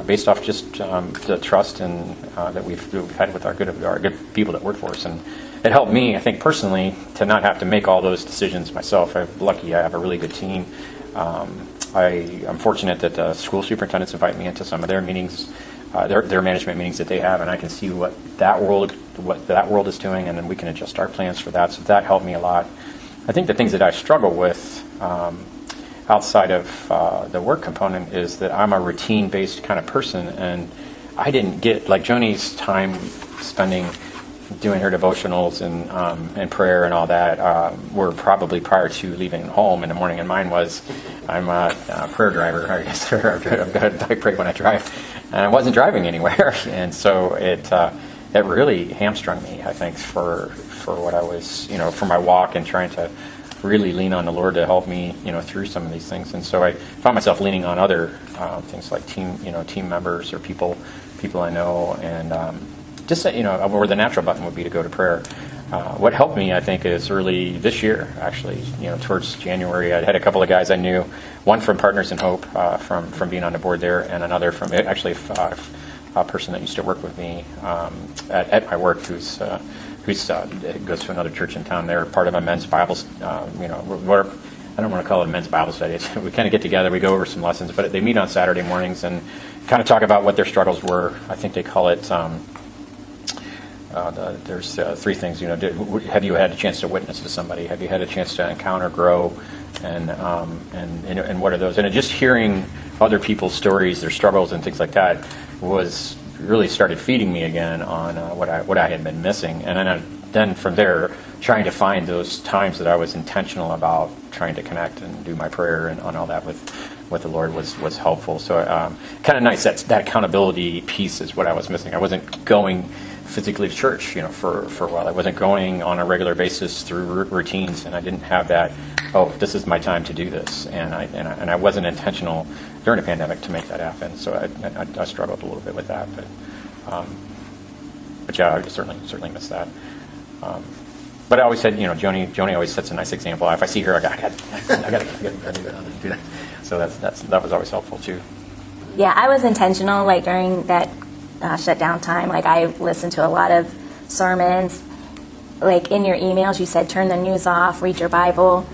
Based off just the trust and that we've had with our good people that work for us, and it helped me, I think personally, to not have to make all those decisions myself. I'm lucky I have a really good team. I'm fortunate that the school superintendents invite me into some of their meetings, their management meetings that they have, and I can see what that world is doing, and then we can adjust our plans for that. So that helped me a lot. I think the things that I struggle with. Outside of the work component is that I'm a routine-based kind of person, and I didn't get, like Joni's time spending doing her devotionals and prayer and all that were probably prior to leaving home in the morning, and mine was, I'm a prayer driver, I guess, I pray when I drive, and I wasn't driving anywhere, and so it really hamstrung me, I think, for what I was, for my walk and trying to really lean on the Lord to help me, through some of these things. And so I found myself leaning on other things like team members or people I know, and just where the natural button would be to go to prayer. What helped me, I think, is early this year, actually, towards January, I had a couple of guys I knew, one from Partners in Hope, from being on the board there, and another from actually a person that used to work with me at my work who goes to another church in town. They're part of a men's Bible, I don't want to call it a men's Bible study. We kind of get together, we go over some lessons, but they meet on Saturday mornings and kind of talk about what their struggles were. I think they call it, there's three things, have you had a chance to witness to somebody? Have you had a chance to encounter, grow, and what are those? And just hearing other people's stories, their struggles and things like that was really started feeding me again on what I had been missing, and then from there trying to find those times that I was intentional about trying to connect and do my prayer and on all that with the Lord was helpful. So kind of nice that accountability piece is what I was missing. I wasn't going physically to church, for a while. I wasn't going on a regular basis through routines, and I didn't have that. Oh, this is my time to do this, and I wasn't intentional during the pandemic to make that happen. So I struggled a little bit with that, but yeah, I certainly missed that. But I always said, Joni always sets a nice example. If I see her, I gotta do that. So that was always helpful too. Yeah, I was intentional, like during that shutdown time. Like, I listened to a lot of sermons. Like, in your emails, you said, turn the news off, read your Bible.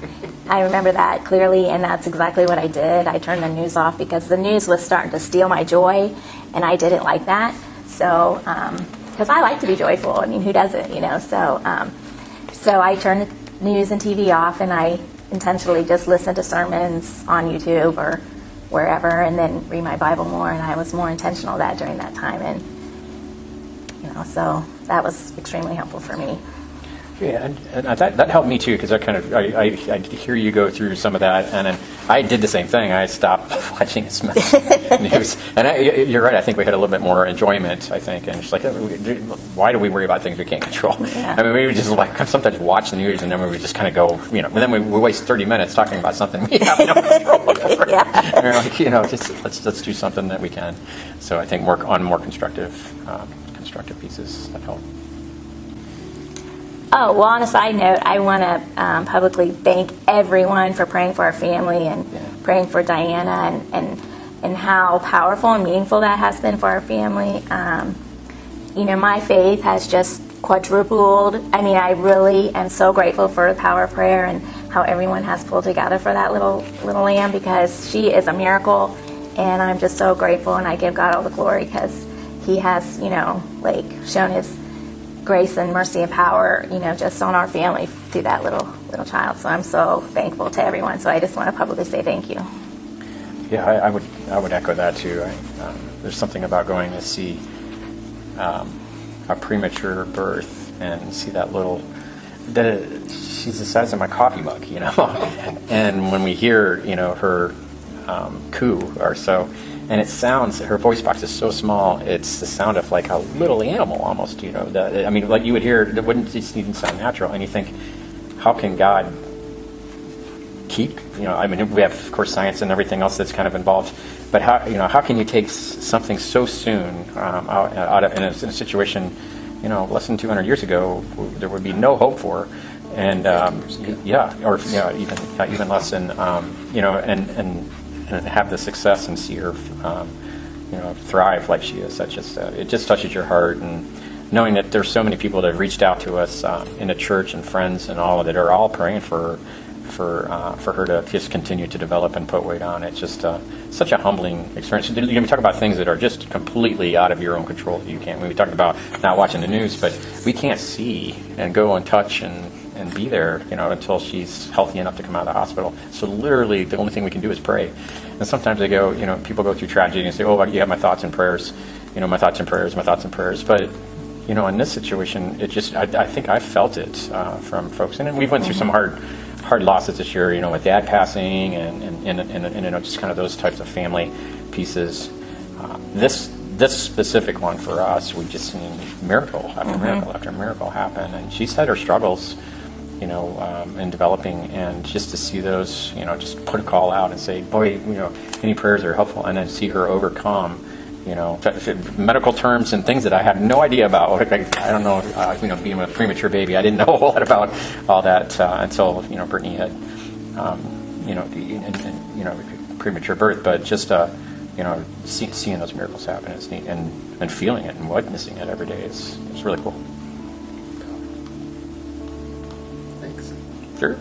I remember that clearly, and that's exactly what I did. I turned the news off because the news was starting to steal my joy, and I didn't like that. So, because I like to be joyful. I mean, who doesn't, you know? So I turned the news and TV off, and I intentionally just listened to sermons on YouTube or wherever, and then read my Bible more, and I was more intentional that during that time. And, you know, so that was extremely helpful for me. Yeah, and that helped me too, because I hear you go through some of that, and then I did the same thing. I stopped watching as much news, and you're right. I think we had a little bit more enjoyment. I think, and it's like, why do we worry about things we can't control? Yeah. I mean, we would just like sometimes watch the news, and then we would just kind of go, you know, and then we waste 30 minutes talking about something we have no control over. Yeah. And we're like, you know, just let's do something that we can. So I think work on more constructive pieces that help. Oh, well, on a side note, I want to publicly thank everyone for praying for our family and praying for Diana and how powerful and meaningful that has been for our family. You know, my faith has just quadrupled. I mean, I really am so grateful for the power of prayer and how everyone has pulled together for that little lamb, because she is a miracle, and I'm just so grateful, and I give God all the glory because He has, you know, like shown His grace and mercy and power, you know, just on our family through that little child. So I'm so thankful to everyone. So I just want to publicly say thank you. Yeah, I would echo that too. There's something about going to see a premature birth and see that little. She's the size of my coffee mug, you know, and when we hear, you know, her coo or so. And it sounds, her voice box is so small, it's the sound of like a little animal almost, you know. I mean, like you would hear, it wouldn't just even sound natural. And you think, how can God keep, you know, I mean, we have, of course, science and everything else that's kind of involved. But how can you take something so soon out of, in a situation, you know, less than 200 years ago, there would be no hope for. And, even less than, you know, and have the success and see her, you know, thrive like she is. It just touches your heart, and knowing that there's so many people that have reached out to us in the church and friends and all that are all praying for her to just continue to develop and put weight on. It's just such a humbling experience. You know, we talk about things that are just completely out of your own control. You can't. We talked about not watching the news, but we can't see and go and touch and be there, you know, until she's healthy enough to come out of the hospital. So literally, the only thing we can do is pray. And sometimes they go, you know, people go through tragedy and say, "Oh, you have my thoughts and prayers," you know, my thoughts and prayers. But you know, in this situation, it just, I think I felt it from folks, and we went through some hard losses this year, you know, with Dad passing and you know, just kind of those types of family pieces. This specific one for us, we've just seen miracle after miracle after miracle happen, and she's had her struggles, you know, in developing, and just to see those, you know, just put a call out and say, boy, you know, any prayers are helpful, and then see her overcome, you know, medical terms and things that I had no idea about. I don't know, you know, being a premature baby, I didn't know a whole lot about all that until, you know, Brittany had, you know, you know, premature birth, but just, you know, seeing those miracles happen is neat, and feeling it and witnessing it every day is really cool. Thanks. Sure.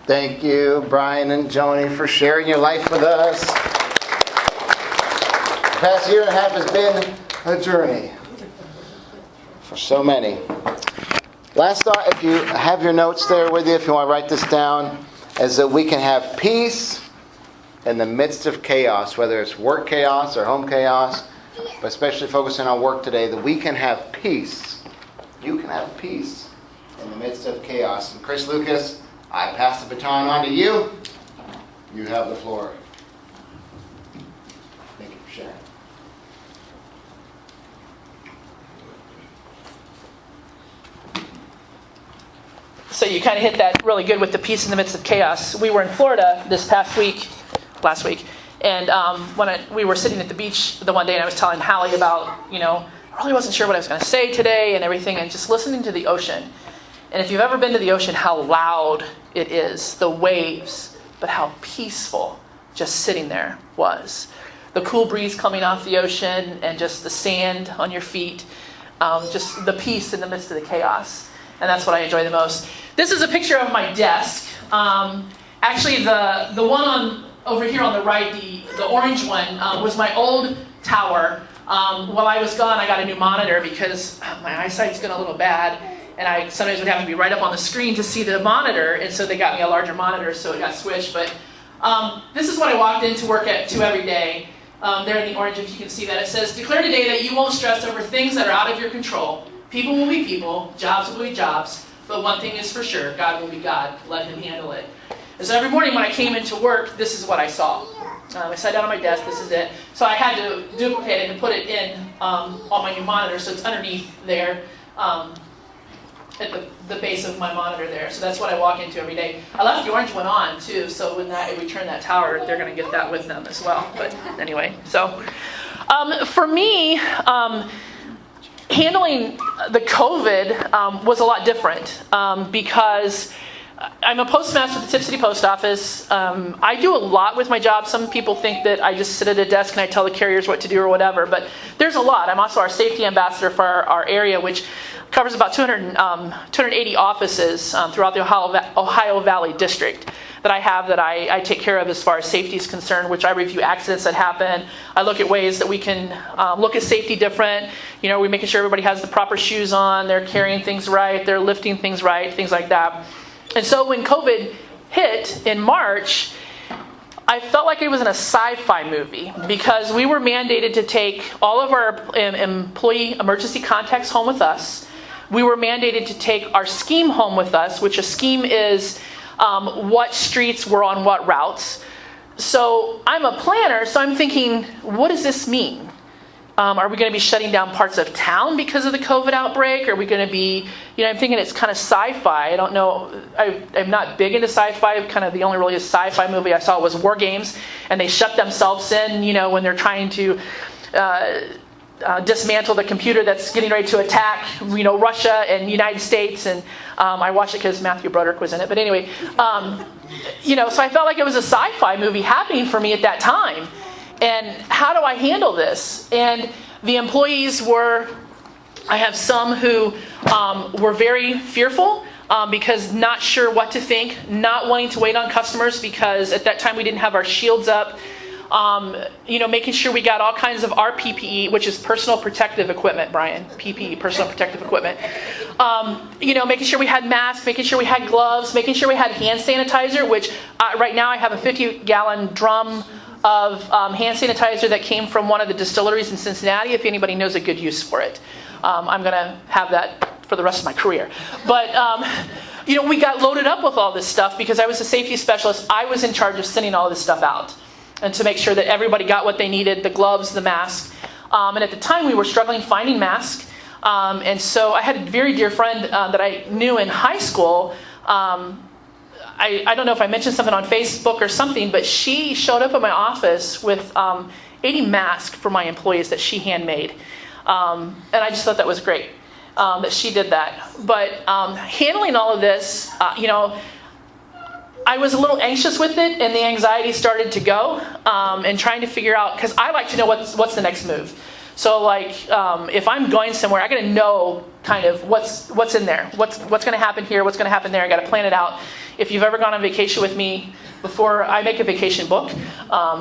Thank you, Brian and Joni, for sharing your life with us. The past year and a half has been a journey for so many. Last thought, if you have your notes there with you, if you want to write this down, is that we can have peace in the midst of chaos, whether it's work chaos or home chaos, but especially focusing on work today, that we can have peace. You can have peace in the midst of chaos. And Chris Lucas, I pass the baton on to you. You have the floor. Thank you for sharing. So you kind of hit that really good with the peace in the midst of chaos. We were in Florida last week, and we were sitting at the beach the one day, and I was telling Hallie about, you know, I really wasn't sure what I was going to say today and everything, and just listening to the ocean. And if you've ever been to the ocean, how loud it is, the waves, but how peaceful just sitting there was. the cool breeze coming off the ocean and just the sand on your feet, just the peace in the midst of the chaos. And that's what I enjoy the most. This is a picture of my desk. Actually, the one over here on the right, the orange one, was my old tower. While I was gone, I got a new monitor because my eyesight's getting a little bad, and I sometimes would have to be right up on the screen to see the monitor, and so they got me a larger monitor, so it got switched. But this is what I walked into work to every day. There in the orange, if you can see that, it says, "Declare today that you won't stress over things that are out of your control. People will be people, jobs will be jobs, but one thing is for sure, God will be God. Let Him handle it." And so every morning when I came into work, this is what I saw. I sat down on my desk, this is it. So I had to duplicate it and put it in on my new monitor, so it's underneath there at the base of my monitor there. So that's what I walk into every day. I left the orange one on too, so when I return that tower, they're going to get that with them as well. But anyway, so for me, handling the COVID was a lot different because I'm a postmaster at the Tip City Post Office. I do a lot with my job. Some people think that I just sit at a desk and I tell the carriers what to do or whatever, but there's a lot. I'm also our safety ambassador for our area, which covers about 280 offices throughout the Ohio Valley District that I have that I take care of as far as safety is concerned, which I review accidents that happen. I look at ways that we can look at safety different. You know, we're making sure everybody has the proper shoes on, they're carrying things right, they're lifting things right, things like that. And so when COVID hit in March, I felt like it was in a sci-fi movie because we were mandated to take all of our employee emergency contacts home with us. We were mandated to take our scheme home with us, which a scheme is what streets were on what routes. So I'm a planner, so I'm thinking, what does this mean? Are we going to be shutting down parts of town because of the COVID outbreak? Are we going to be, I'm thinking it's kind of sci-fi. I don't know. I'm not big into sci-fi. Kind of the only really sci-fi movie I saw was War Games, and they shut themselves in, when they're trying to dismantle the computer that's getting ready to attack, Russia and United States. And I watched it because Matthew Broderick was in it. But anyway, so I felt like it was a sci-fi movie happening for me at that time. And how do I handle this? And the employees I have some who were very fearful because not sure what to think, not wanting to wait on customers because at that time we didn't have our shields up. Making sure we got all kinds of our PPE, which is personal protective equipment, Brian, PPE, personal protective equipment. Making sure we had masks, making sure we had gloves, making sure we had hand sanitizer, which right now I have a 50-gallon drum of hand sanitizer that came from one of the distilleries in Cincinnati, if anybody knows a good use for it. I'm going to have that for the rest of my career. But, we got loaded up with all this stuff because I was a safety specialist. I was in charge of sending all this stuff out and to make sure that everybody got what they needed, the gloves, the mask. And at the time, we were struggling finding masks. And so I had a very dear friend that I knew in high school. I don't know if I mentioned something on Facebook or something, but she showed up at my office with 80 masks for my employees that she handmade. And I just thought that was great that she did that. But handling all of this, I was a little anxious with it, and the anxiety started to go, and trying to figure out, because I like to know what's the next move. So if I'm going somewhere, I got to know kind of what's in there, what's going to happen here, what's going to happen there. I got to plan it out. If you've ever gone on vacation with me before, I make a vacation book.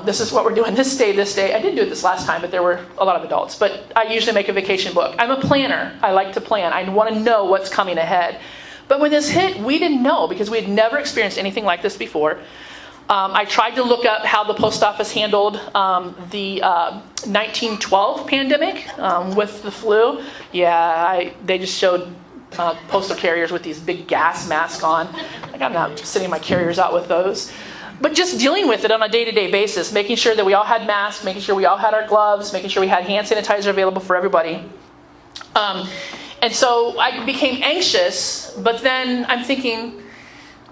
This is what we're doing this day. I didn't do it this last time, but there were a lot of adults. But I usually make a vacation book. I'm a planner. I like to plan. I want to know what's coming ahead. But when this hit, we didn't know because we had never experienced anything like this before. I tried to look up how the post office handled the 1912 pandemic with the flu. Yeah, they just showed postal carriers with these big gas masks on. I'm not sending my carriers out with those. But just dealing with it on a day-to-day basis, making sure that we all had masks, making sure we all had our gloves, making sure we had hand sanitizer available for everybody. And so I became anxious, but then I'm thinking,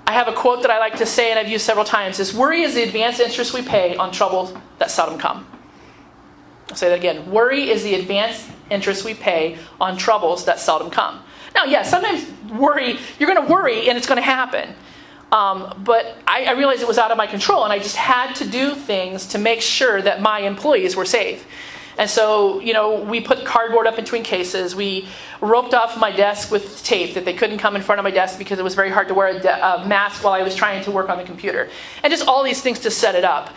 I have a quote that I like to say and I've used several times, is worry is the advanced interest we pay on troubles that seldom come. I'll say that again. Worry is the advanced interest we pay on troubles that seldom come. Now, yes, sometimes you're going to worry and it's going to happen. But I realized it was out of my control, and I just had to do things to make sure that my employees were safe. And so, we put cardboard up between cases. We roped off my desk with tape that they couldn't come in front of my desk because it was very hard to wear a mask while I was trying to work on the computer. And just all these things to set it up.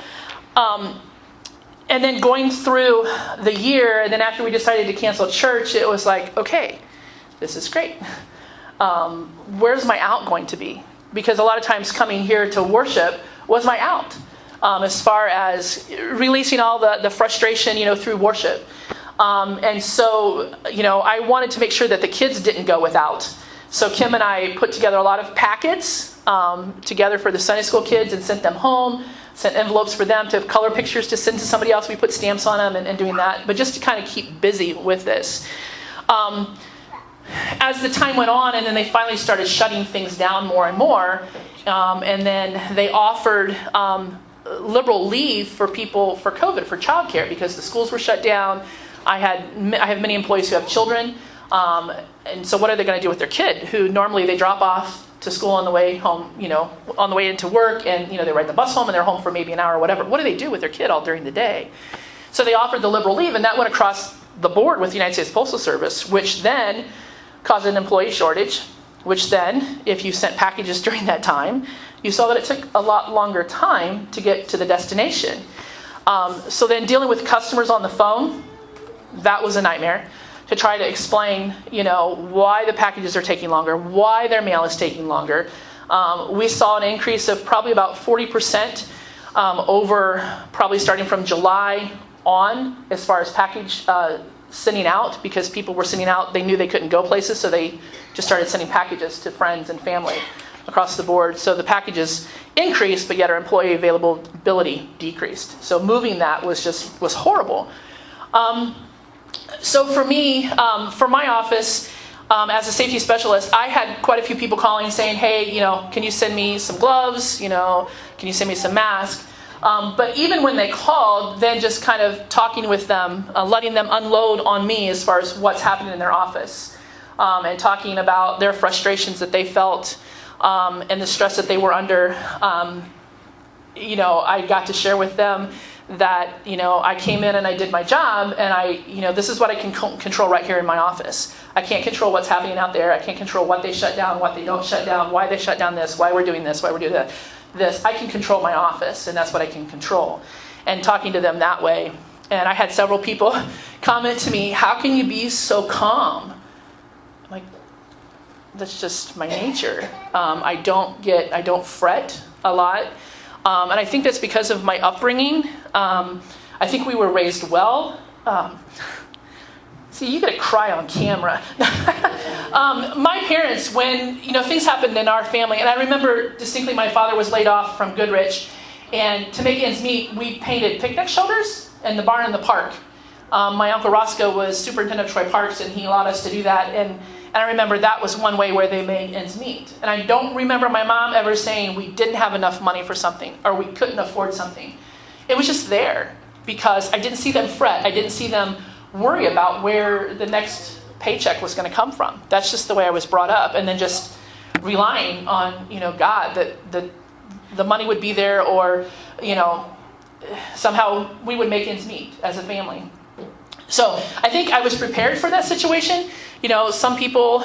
And then going through the year, and then after we decided to cancel church, it was like, okay, this is great. Where's my out going to be? Because a lot of times coming here to worship was my out. As far as releasing all the frustration, through worship. And so, I wanted to make sure that the kids didn't go without. So Kim and I put together a lot of packets together for the Sunday school kids and sent them home, sent envelopes for them to color pictures to send to somebody else. We put stamps on them and doing that, but just to kind of keep busy with this. As the time went on, and then they finally started shutting things down more and more, and then they offered liberal leave for people for COVID, for childcare, because the schools were shut down. I have many employees who have children, and so what are they going to do with their kid, who normally they drop off to school on the way home, on the way into work, and they ride the bus home and they're home for maybe an hour or whatever. What do they do with their kid all during the day? So they offered the liberal leave, and that went across the board with the United States Postal Service, which then caused an employee shortage, which then, if you sent packages during that time, you saw that it took a lot longer time to get to the destination. So then dealing with customers on the phone, that was a nightmare. To try to explain, why the packages are taking longer, why their mail is taking longer. We saw an increase of probably about 40% over probably starting from July on as far as package sending out, because people were sending out, they knew they couldn't go places, so they just started sending packages to friends and family across the board. So the packages increased, but yet our employee availability decreased. So moving that was horrible. So for me, for my office, as a safety specialist, I had quite a few people calling saying, hey, can you send me some gloves? Can you send me some masks? But even when they called, then just kind of talking with them, letting them unload on me as far as what's happening in their office, and talking about their frustrations that they felt, and the stress that they were under. I got to share with them that, I came in and I did my job, and this is what I can control right here in my office. I can't control what's happening out there. I can't control what they shut down, what they don't shut down, why they shut down this, why we're doing this, why we're doing that. This, I can control my office, and that's what I can control. And talking to them that way. And I had several people comment to me, how can you be so calm? I'm like, that's just my nature. I don't fret a lot. And I think that's because of my upbringing. I think we were raised well. See, you gotta cry on camera. My parents, when things happened in our family, and I remember distinctly my father was laid off from Goodrich, and to make ends meet, we painted picnic shelters in the barn in the park. My Uncle Roscoe was superintendent of Troy Parks, and he allowed us to do that, and I remember that was one way where they made ends meet. And I don't remember my mom ever saying we didn't have enough money for something, or we couldn't afford something. It was just there, because I didn't see them fret. I didn't see them worry about where the next paycheck was going to come from. That's just the way I was brought up, and then just relying on God that the money would be there, or somehow we would make ends meet as a family. So I think I was prepared for that situation. Some people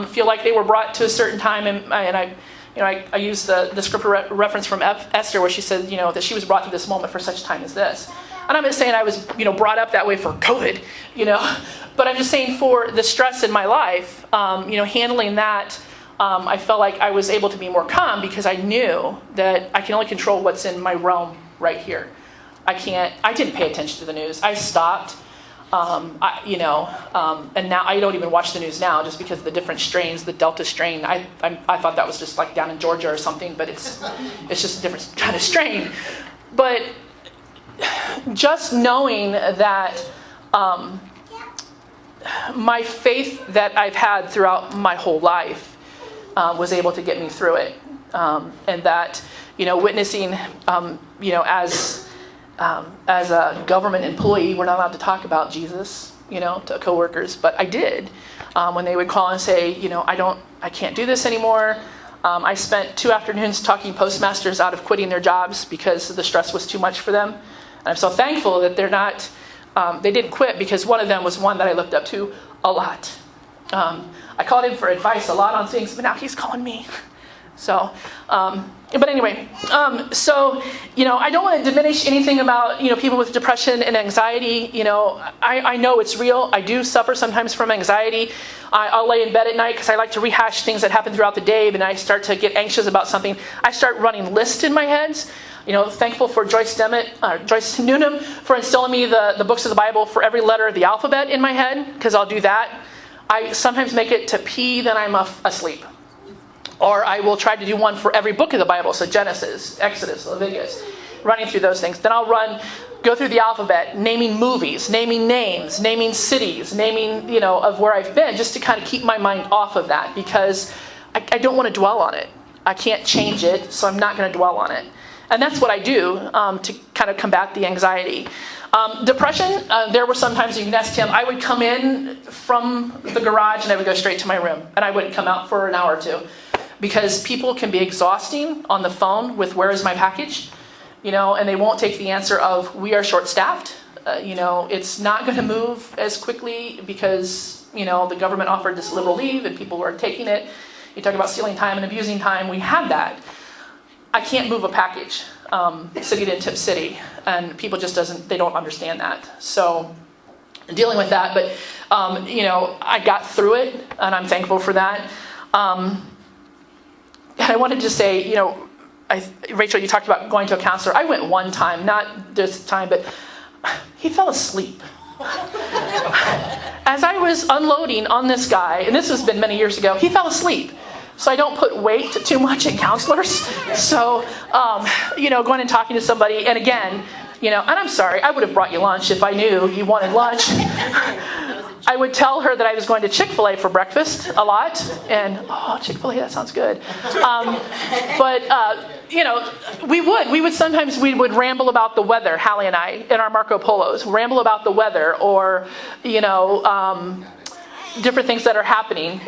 feel like they were brought to a certain time, and I use the scripture reference from Esther, where she said that she was brought to this moment for such time as this. And I'm not saying I was, brought up that way for COVID, but I'm just saying for the stress in my life, handling that, I felt like I was able to be more calm, because I knew that I can only control what's in my realm right here. I didn't pay attention to the news. I stopped, and now I don't even watch the news now, just because of the different strains, the Delta strain. I thought that was just like down in Georgia or something, but it's just a different kind of strain. But just knowing that my faith that I've had throughout my whole life was able to get me through it, and that witnessing as a government employee, we're not allowed to talk about Jesus to coworkers, but I did when they would call and say I can't do this anymore. I spent 2 afternoons talking postmasters out of quitting their jobs because the stress was too much for them. And I'm so thankful that they didn't quit, because one of them was one that I looked up to a lot. I called him for advice a lot on things, but now he's calling me. So, but anyway, so, I don't want to diminish anything about, people with depression and anxiety. I know it's real. I do suffer sometimes from anxiety. I'll lay in bed at night because I like to rehash things that happen throughout the day. And I start to get anxious about something. I start running lists in my head. Thankful for Joyce Noonan for instilling me the books of the Bible for every letter of the alphabet in my head, because I'll do that. I sometimes make it to P, then I'm asleep. Or I will try to do one for every book of the Bible, so Genesis, Exodus, Leviticus, running through those things. Then I'll go through the alphabet, naming movies, naming names, naming cities, naming, of where I've been, just to kind of keep my mind off of that, because I don't want to dwell on it. I can't change it, so I'm not going to dwell on it. And that's what I do to kind of combat the anxiety. Depression, there were some times, you can ask Tim, I would come in from the garage and I would go straight to my room. And I wouldn't come out for an hour or two. Because people can be exhausting on the phone with where is my package, and they won't take the answer of we are short-staffed. It's not going to move as quickly because, the government offered this liberal leave and people weren't taking it. You talk about stealing time and abusing time. We have that. I can't move a package sitting in Tip City, and people just they don't understand that. So dealing with that, but, I got through it, and I'm thankful for that. And I wanted to say, Rachel, you talked about going to a counselor. I went one time, not this time, but he fell asleep. As I was unloading on this guy, and this has been many years ago, he fell asleep. So I don't put weight too much in counselors. So, going and talking to somebody, and again, and I'm sorry, I would have brought you lunch if I knew you wanted lunch. I would tell her that I was going to Chick-fil-A for breakfast a lot, and Chick-fil-A, that sounds good. We would sometimes ramble about the weather, Hallie and I, in our Marco Polos, ramble about the weather, or different things that are happening.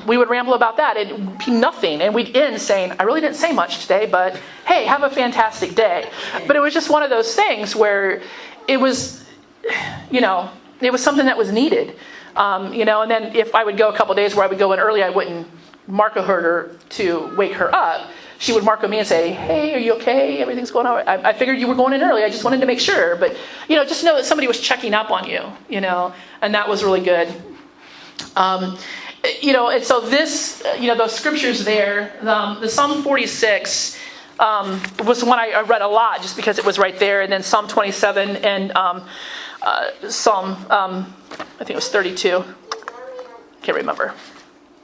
We would ramble about that. It'd be nothing, and we'd end saying, "I really didn't say much today, but hey, have a fantastic day." But it was just one of those things where it was, it was something that was needed, and then if I would go a couple days where I would go in early, I wouldn't Marco her to wake her up. She would Marco me and say, "Hey, are you okay? Everything's going all right. I figured you were going in early. I just wanted to make sure." But, just know that somebody was checking up on you, and that was really good. And so this, those scriptures there, the Psalm 46 was the one I read a lot just because it was right there. And then Psalm 27 and Psalm, I think it was 32. Can't remember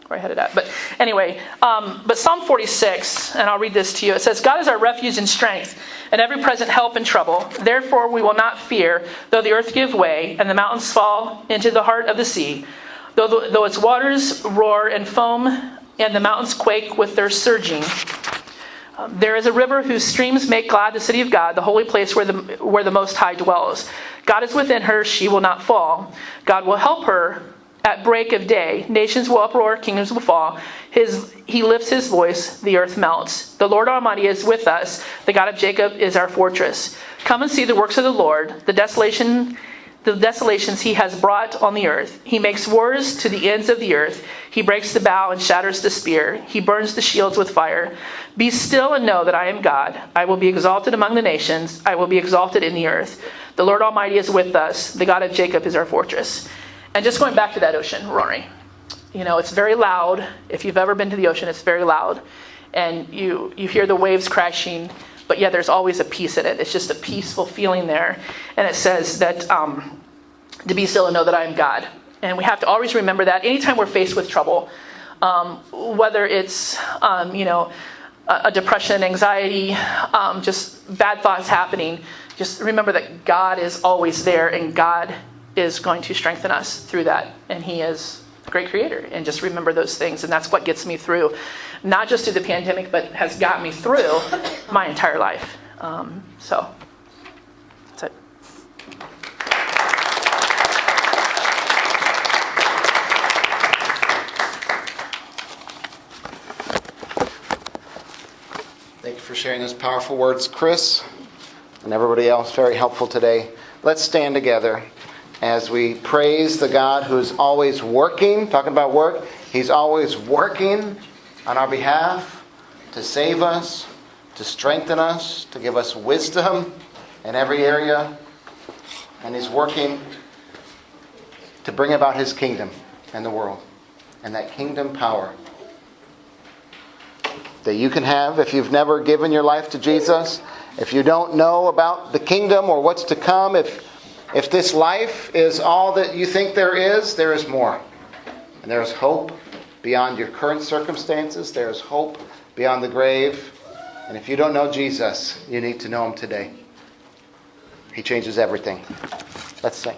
where I had it at. But anyway, but Psalm 46, and I'll read this to you. It says, "God is our refuge and strength, and every present help in trouble. Therefore we will not fear, though the earth give way, and the mountains fall into the heart of the sea. Though its waters roar and foam, and the mountains quake with their surging. There is a river whose streams make glad the city of God, the holy place where the Most High dwells. God is within her, she will not fall. God will help her at break of day. Nations will uproar, kingdoms will fall. He lifts his voice, the earth melts. The Lord Almighty is with us. The God of Jacob is our fortress. Come and see the works of the Lord, the desolations he has brought on the earth. He makes wars to the ends of the earth. He breaks the bow and shatters the spear. He burns the shields with fire. Be still and know that I am God. I will be exalted among the nations. I will be exalted in the earth. The Lord Almighty is with us. The God of Jacob is our fortress." And just going back to that ocean roaring. It's very loud. If you've ever been to the ocean, it's very loud. And you hear the waves crashing. But yeah, there's always a peace in it. It's just a peaceful feeling there. And it says that to be still and know that I am God. And we have to always remember that anytime we're faced with trouble, whether it's, a depression, anxiety, just bad thoughts happening, just remember that God is always there and God is going to strengthen us through that. And he is a great creator. And just remember those things. And that's what gets me through, not just through the pandemic, but has got me through my entire life. So that's it. sharing those powerful words, Chris, and everybody else. Very helpful today. Let's stand together as we praise the God who's always working. Talking about work, He's always working on our behalf to save us, to strengthen us, to give us wisdom in every area. And He's working to bring about His kingdom in the world. And that kingdom power that you can have if you've never given your life to Jesus, if you don't know about the kingdom or what's to come, if this life is all that you think there is more. And there is hope beyond your current circumstances. There is hope beyond the grave. And if you don't know Jesus, you need to know Him today. He changes everything. Let's sing.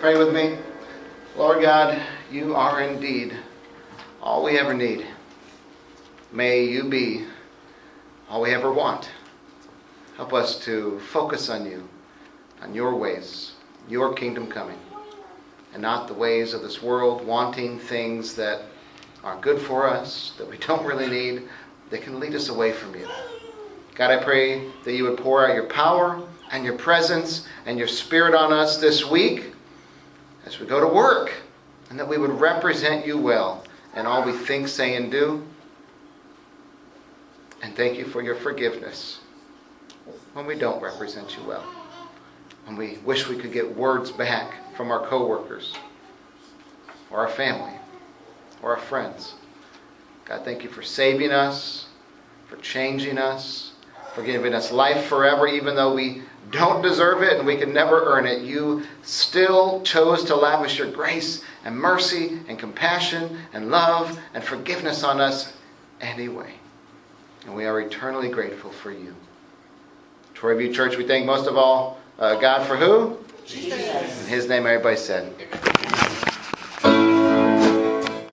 Pray with me. Lord God, you are indeed all we ever need. May you be all we ever want. Help us to focus on you, on your ways, your kingdom coming, and not the ways of this world, wanting things that are good for us, that we don't really need, that can lead us away from you. God, I pray that you would pour out your power and your presence and your spirit on us this week, as we go to work, and that we would represent you well in all we think, say, and do. And thank you for your forgiveness when we don't represent you well, when we wish we could get words back from our coworkers or our family or our friends. God, thank you for saving us, for changing us, for giving us life forever, even though we don't deserve it and we can never earn it. You still chose to lavish your grace and mercy and compassion and love and forgiveness on us anyway. And we are eternally grateful for you. Troy View Church, we thank most of all God for who? Jesus. In his name, everybody said.